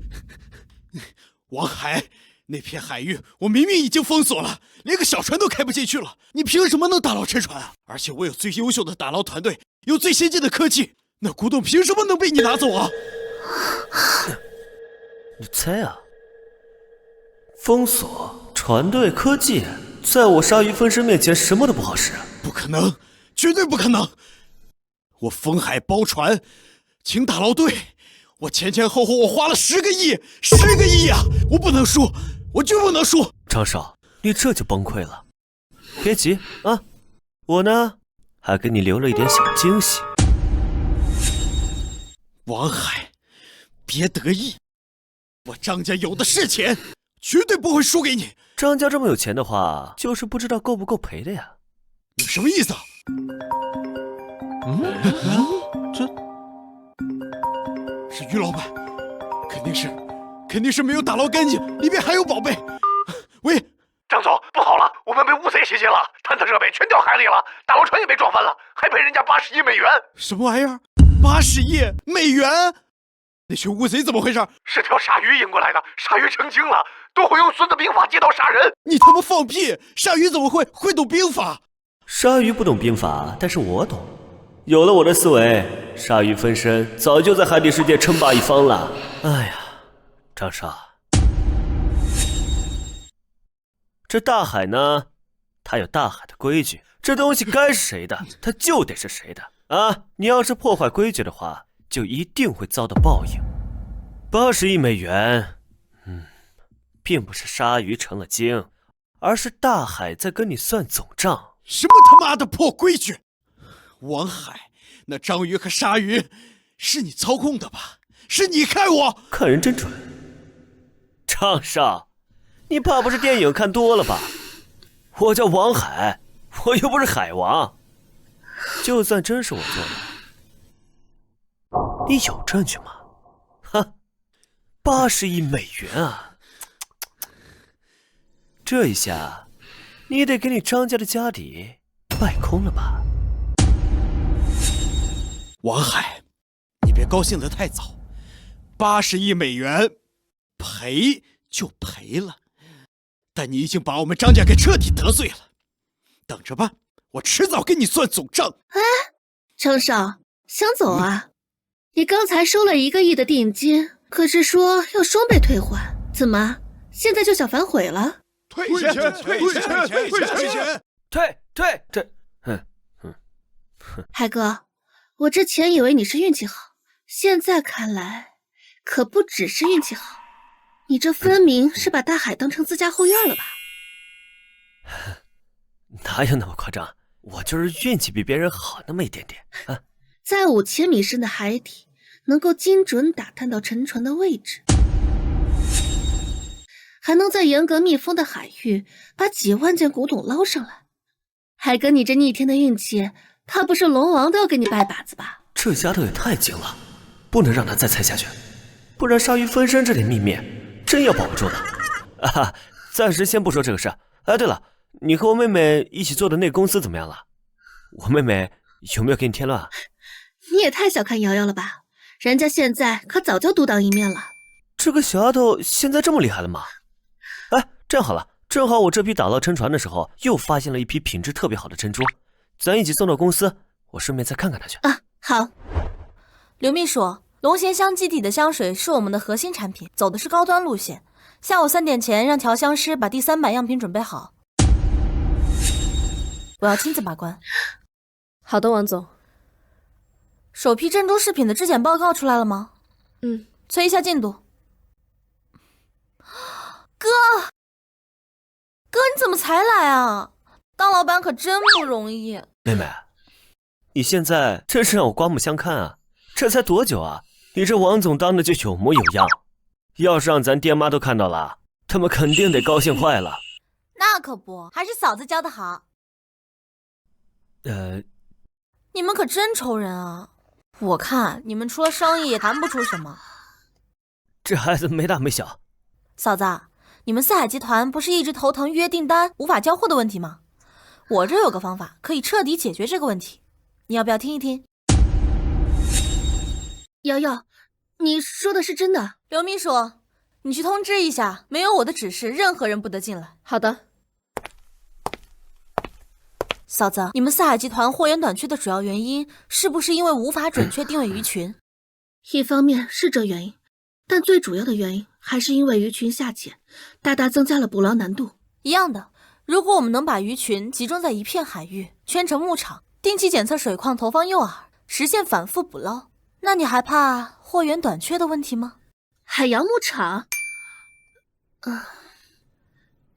王海，那片海域我明明已经封锁了，连个小船都开不进去了，你凭什么能打捞沉船啊？而且我有最优秀的打捞团队，有最先进的科技，那古董凭什么能被你拿走啊？你猜啊？封锁、船队、科技，在我鲨鱼分身面前什么都不好使。不可能，绝对不可能！我封海包船，请打捞队，我前后我花了10个亿呀！我不能输，我就不能输！张少，你这就崩溃了。别急啊，我呢还给你留了一点小惊喜。王海，别得意，我张家有的是钱，绝对不会输给你。张家这么有钱的话，就是不知道够不够赔的呀。你什么意思啊？这是于老板，肯定是没有打捞干净，里面还有宝贝。喂，张总，不好了，我们被乌贼袭击了，探测设备全掉海里了，打捞船也被撞翻了，还赔人家80亿美元。什么玩意儿？80亿美元？那群乌贼怎么回事？是条鲨鱼引过来的，鲨鱼成精了，都会用孙子兵法借刀杀人。你他妈放屁！鲨鱼怎么会懂兵法？鲨鱼不懂兵法，但是我懂。有了我的思维，鲨鱼分身早就在海底世界称霸一方了。哎呀，张少，这大海呢，它有大海的规矩，这东西该是谁的，它就得是谁的啊！你要是破坏规矩的话，就一定会遭到报应。80亿美元，并不是鲨鱼成了精，而是大海在跟你算总账。什么他妈的破规矩！王海，那章鱼和鲨鱼是你操控的吧？是你害我？看人真准。张少，你怕不是电影看多了吧？我叫王海，我又不是海王。就算真是我做的，你有证据吗？哼，80亿美元啊！这一下，你得给你张家的家底败空了吧？王海，你别高兴得太早，80亿美元，赔就赔了，但你已经把我们张家给彻底得罪了。等着吧，我迟早跟你算总账。哎，张少，想走啊？你刚才收了1个亿的定金，可是说要双倍退还，怎么现在就想反悔了？退钱！海哥，我之前以为你是运气好，现在看来可不只是运气好，你这分明是把大海当成自家后院了吧？哪有那么夸张？我就是运气比别人好那么一点点啊！在5000米深的海底，能够精准打探到沉船的位置，还能在严格密封的海域把几万件古董捞上来。海哥，你这逆天的运气，怕不是龙王都要给你拜把子吧？这丫头也太精了，不能让她再猜下去，不然鲨鱼分身这点秘密真要保不住的。啊，暂时先不说这个事。哎，对了，你和我妹妹一起做的那公司怎么样了？我妹妹有没有给你添乱啊？你也太小看瑶瑶了吧，人家现在可早就独当一面了。这个小丫头现在这么厉害了吗？哎，这样好了，正好我这批打捞沉船的时候又发现了一批品质特别好的珍珠，咱一起送到公司，我顺便再看看她去。啊，好。刘秘书，龙涎香基底的香水是我们的核心产品，走的是高端路线。下午3点前让调香师把第3版样品准备好，我要亲自把关。好的，王总。首批珍珠饰品的质检报告出来了吗？催一下进度。哥，你怎么才来啊？当老板可真不容易。妹妹，你现在真是让我刮目相看啊！这才多久啊？你这王总当的就有模有样，要是让咱爹妈都看到了，他们肯定得高兴坏了。那可不，还是嫂子教的好。你们可真愁人啊！我看你们除了生意也谈不出什么。这孩子没大没小。嫂子，你们四海集团不是一直头疼预约订单无法交货的问题吗？我这有个方法可以彻底解决这个问题，你要不要听一听？瑶瑶，你说的是真的？刘秘书，你去通知一下，没有我的指示，任何人不得进来。好的。嫂子，你们四海集团货源短缺的主要原因是不是因为无法准确定位鱼群？一方面是这原因，但最主要的原因还是因为鱼群下潜，大大增加了捕捞难度。一样的，如果我们能把鱼群集中在一片海域，圈成牧场，定期检测水况，投放诱饵，实现反复捕捞，那你还怕货源短缺的问题吗？海洋牧场？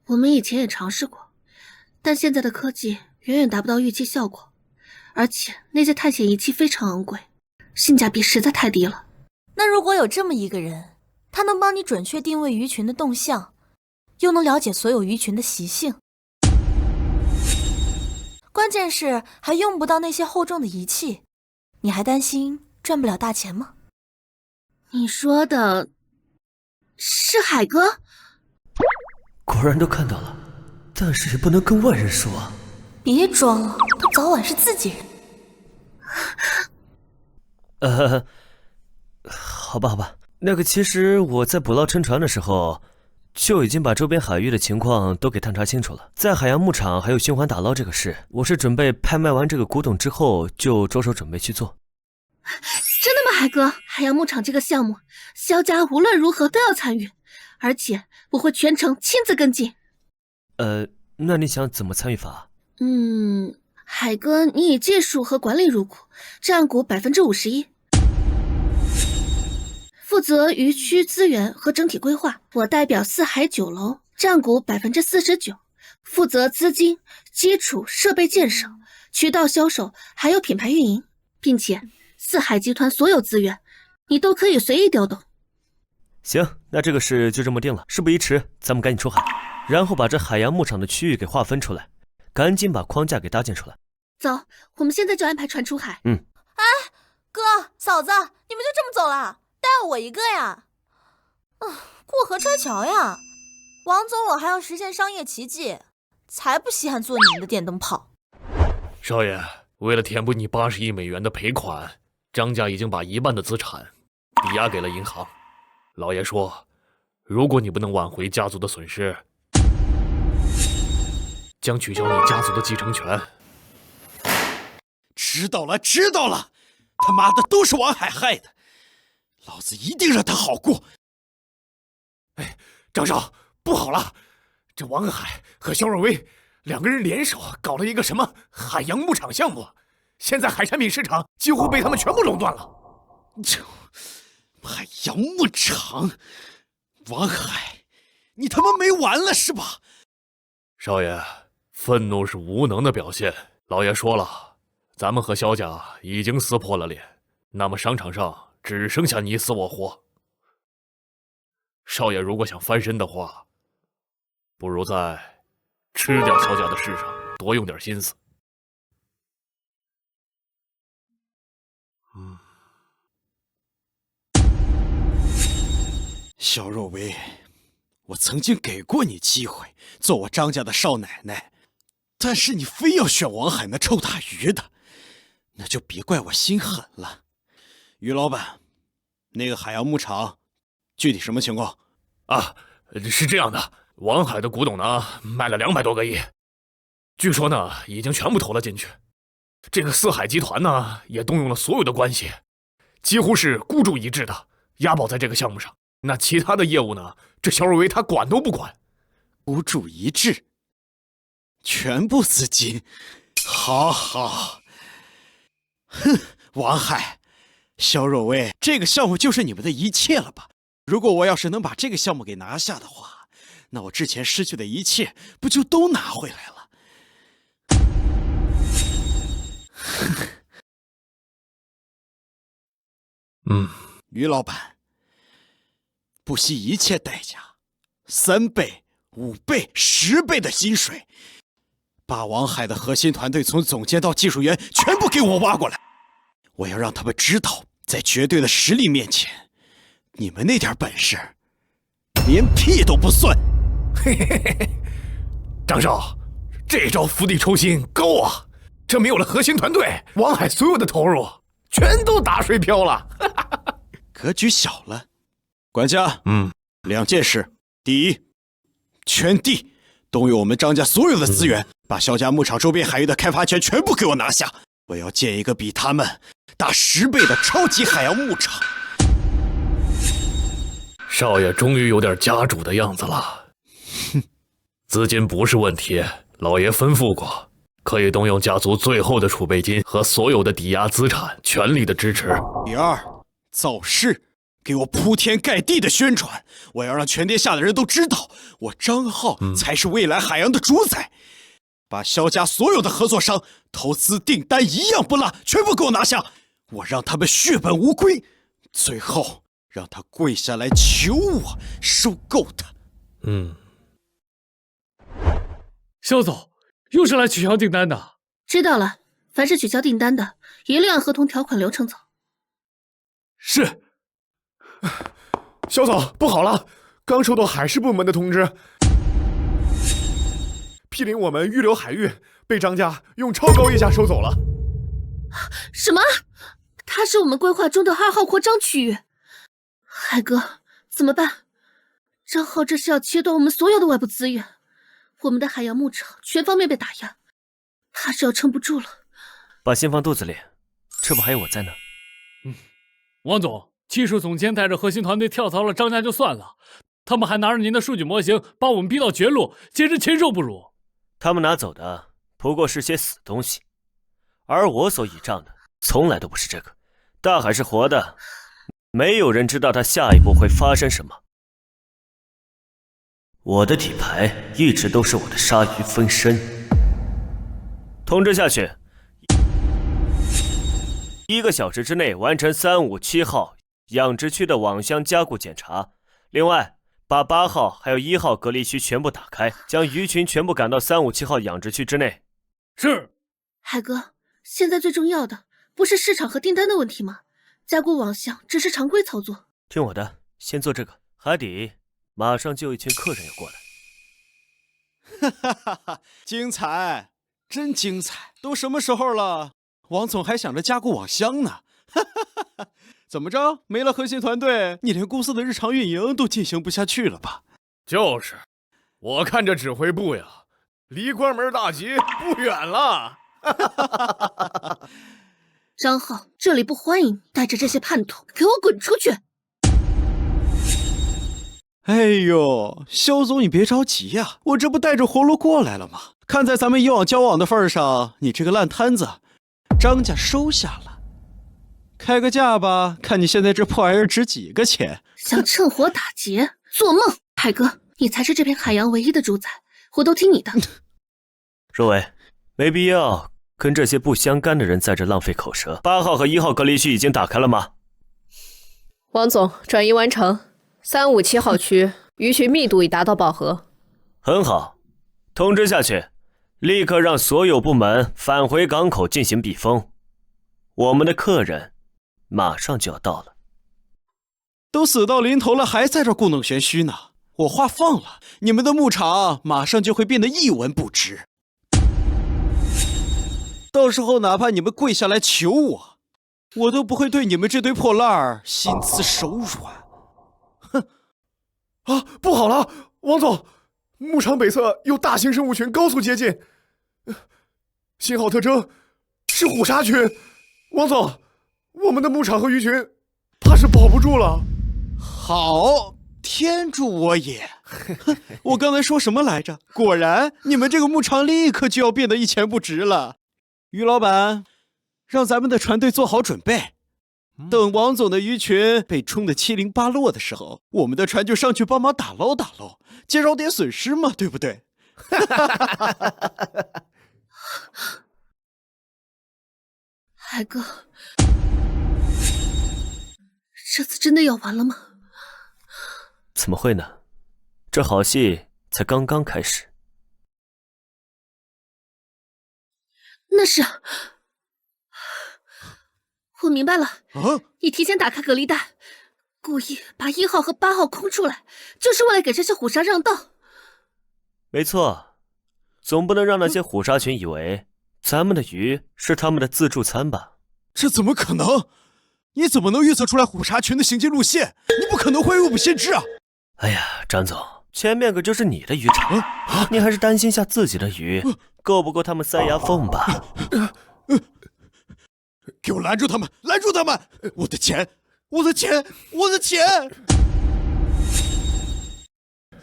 我们以前也尝试过，但现在的科技远远达不到预期效果，而且那些探险仪器非常昂贵，性价比实在太低了。那如果有这么一个人，他能帮你准确定位鱼群的动向，又能了解所有鱼群的习性。关键是还用不到那些厚重的仪器，你还担心赚不了大钱吗？你说的是海哥？果然都看到了，但是也不能跟外人说啊。别装了，他早晚是自己人。好吧，那个其实我在捕捞沉船的时候，就已经把周边海域的情况都给探查清楚了。在海洋牧场还有循环打捞这个事，我是准备拍卖完这个古董之后就着手准备去做。真的吗，海哥？海洋牧场这个项目，萧家无论如何都要参与，而且我会全程亲自跟进。那你想怎么参与法？海哥，你以技术和管理入股，占股51%，负责渔区资源和整体规划。我代表四海酒楼，占股49%，负责资金、基础设备建设、渠道销售，还有品牌运营，并且四海集团所有资源，你都可以随意调动。行，那这个事就这么定了。事不宜迟，咱们赶紧出海，然后把这海洋牧场的区域给划分出来，赶紧把框架给搭建出来。走，我们现在就安排船出海。哎，哥嫂子，你们就这么走了？带我一个呀？过河拆桥呀？王总，我还要实现商业奇迹，才不稀罕坐你们的电灯泡。少爷，为了填补你80亿美元的赔款，张家已经把1半的资产抵押给了银行。老爷说，如果你不能挽回家族的损失，将取消你家族的继承权。知道了，他妈的都是王海害的，老子一定让他好过。哎，张少，不好了，这王海和肖若薇2个人联手搞了一个什么海洋牧场项目，现在海产品市场几乎被他们全部垄断了。海洋牧场，王海，你他妈没完了是吧？少爷，愤怒是无能的表现。老爷说了，咱们和萧家已经撕破了脸，那么商场上只剩下你死我活。少爷如果想翻身的话，不如在吃掉萧家的事上多用点心思。肖若薇，我曾经给过你机会做我张家的少奶奶，但是你非要选王海那臭大鱼的，那就别怪我心狠了。于老板，那个海洋牧场具体什么情况？是这样的，王海的古董呢卖了200多个亿，据说呢已经全部投了进去。这个四海集团呢也动用了所有的关系，几乎是孤注一掷的押宝在这个项目上。那其他的业务呢，这肖若薇他管都不管。孤注一掷，全部资金，好。哼，王海，肖若薇，这个项目就是你们的一切了吧？如果我要是能把这个项目给拿下的话，那我之前失去的一切不就都拿回来了？于老板，不惜一切代价，3倍、5倍、10倍的薪水，把王海的核心团队从总监到技术员全部给我挖过来。我要让他们知道，在绝对的实力面前，你们那点本事连屁都不算。张少，这招釜底抽薪高啊！这没有了核心团队，王海所有的投入全都打水漂了。格局小了。管家，2件事。第一，全地动用我们张家所有的资源，把萧家牧场周边海域的开发权全部给我拿下。我要建一个比他们大10倍的超级海洋牧场。少爷终于有点家主的样子了。资金不是问题，老爷吩咐过，可以动用家族最后的储备金和所有的抵押资产，全力的支持。第二，造势，给我铺天盖地的宣传，我要让全天下的人都知道，我张浩才是未来海洋的主宰。把萧家所有的合作商投资订单一样不落，全部给我拿下，我让他们血本无归，最后让他跪下来求我收购他。肖总又是来取消订单的。知道了，凡是取消订单的，一律按合同条款流程走。是。肖总，不好了，刚收到海事部门的通知，毗邻我们预留海域被张家用超高溢价收走了。什么？它是我们规划中的2号扩张区域。海哥，怎么办？张浩这是要切断我们所有的外部资源，我们的海洋牧场全方面被打压，怕是要撑不住了。把心放肚子里，这不还有我在呢。王总，技术总监带着核心团队跳槽了张家就算了，他们还拿着您的数据模型把我们逼到绝路，简直禽兽不如。他们拿走的不过是些死东西，而我所倚仗的从来都不是这个。大海是活的，没有人知道它下一步会发生什么。我的底牌一直都是我的鲨鱼分身。通知下去，1个小时之内完成357号养殖区的网箱加固检查。另外，把8号还有1号隔离区全部打开，将鱼群全部赶到357号养殖区之内。是。海哥，现在最重要的不是市场和订单的问题吗？加固网箱只是常规操作。听我的，先做这个。海底马上就有一群客人要过来。哈哈哈！精彩，真精彩！都什么时候了，王总还想着加固网箱呢？哈哈哈！怎么着？没了核心团队，你连公司的日常运营都进行不下去了吧？就是，我看这指挥部呀，离关门大吉不远了。张浩，这里不欢迎，带着这些叛徒给我滚出去！哎呦，肖总你别着急呀，我这不带着活路过来了吗？看在咱们以往交往的份上，你这个烂摊子，张家收下了。开个价吧，看你现在这破玩意儿值几个钱？想趁火打劫，做梦！海哥，你才是这片海洋唯一的主宰，我都听你的。若伟，没必要跟这些不相干的人在这浪费口舌。8号和1号隔离区已经打开了吗？王总，转移完成。357号区鱼群密度已达到饱和。很好，通知下去，立刻让所有部门返回港口进行避风。我们的客人马上就要到了。都死到临头了，还在这故弄玄虚呢。我话放了，你们的牧场马上就会变得一文不值。到时候哪怕你们跪下来求我，我都不会对你们这堆破烂儿心慈手软。哼！啊，不好了，王总，牧场北侧有大型生物群高速接近，信号特征是虎鲨群。王总，我们的牧场和鱼群怕是保不住了。好，天助我也！我刚才说什么来着？果然，你们这个牧场立刻就要变得一钱不值了。于老板，让咱们的船队做好准备，等王总的鱼群被冲得七零八落的时候，我们的船就上去帮忙打捞打捞，减少点损失嘛，对不对？海哥，这次真的要完了吗？怎么会呢？这好戏才刚刚开始。那是，我明白了。你提前打开隔离带，故意把1号和8号空出来，就是为了给这些虎鲨让道。没错，总不能让那些虎鲨群以为咱们的鱼是他们的自助餐吧？这怎么可能？你怎么能预测出来虎鲨群的行进路线？你不可能会未卜先知啊！哎呀，张总，前面可就是你的渔场，你还是担心下自己的鱼够不够他们塞牙缝吧？给我拦住他们！拦住他们！我的钱！我的钱！我的钱！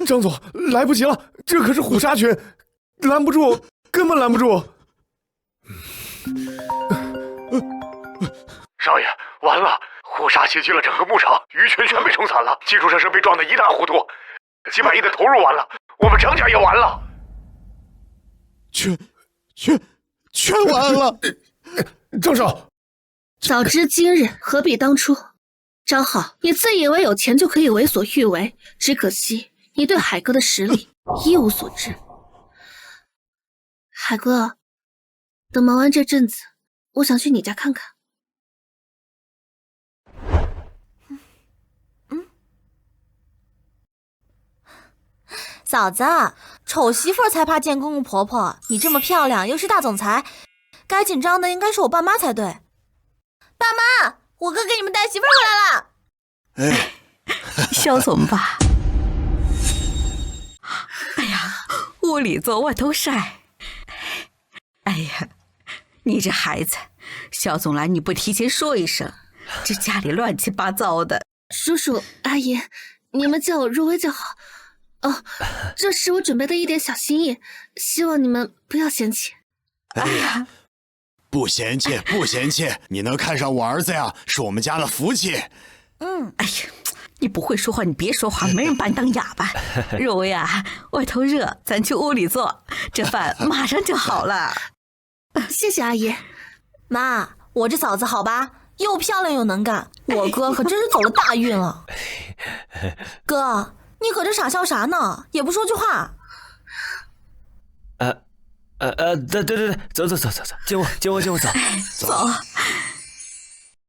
张总，来不及了，这可是虎鲨群，拦不住，根本拦不住。少爷，完了！虎鲨袭击了整个牧场，鱼群全被冲散了，基础设施被撞得一塌糊涂，几百亿的投入完了，我们张家也完了，全完了。张少，早知今日，何必当初？张浩，你自以为有钱就可以为所欲为，只可惜你对海哥的实力一无所知。海哥，等忙完这阵子，我想去你家看看。嫂子，丑媳妇才怕见公公婆婆，你这么漂亮，又是大总裁，该紧张的应该是我爸妈才对。爸妈，我哥给你们带媳妇回来了。肖总吧。哎呀，屋里坐外头晒。哎呀，你这孩子，肖总来你不提前说一声，这家里乱七八糟的。叔叔阿姨，你们叫我若薇就好。哦，这是我准备的一点小心意，希望你们不要嫌弃。哎呀，不嫌弃，不嫌弃，你能看上我儿子呀，是我们家的福气。哎呀，你不会说话，你别说话，没人把你当哑巴。若薇啊，外头热，咱去屋里坐，这饭马上就好了。谢谢阿姨。妈，我这嫂子好吧，又漂亮又能干，我哥可真是走了大运了。哥，你搁这傻笑啥呢？也不说句话。对，走，进屋走。走。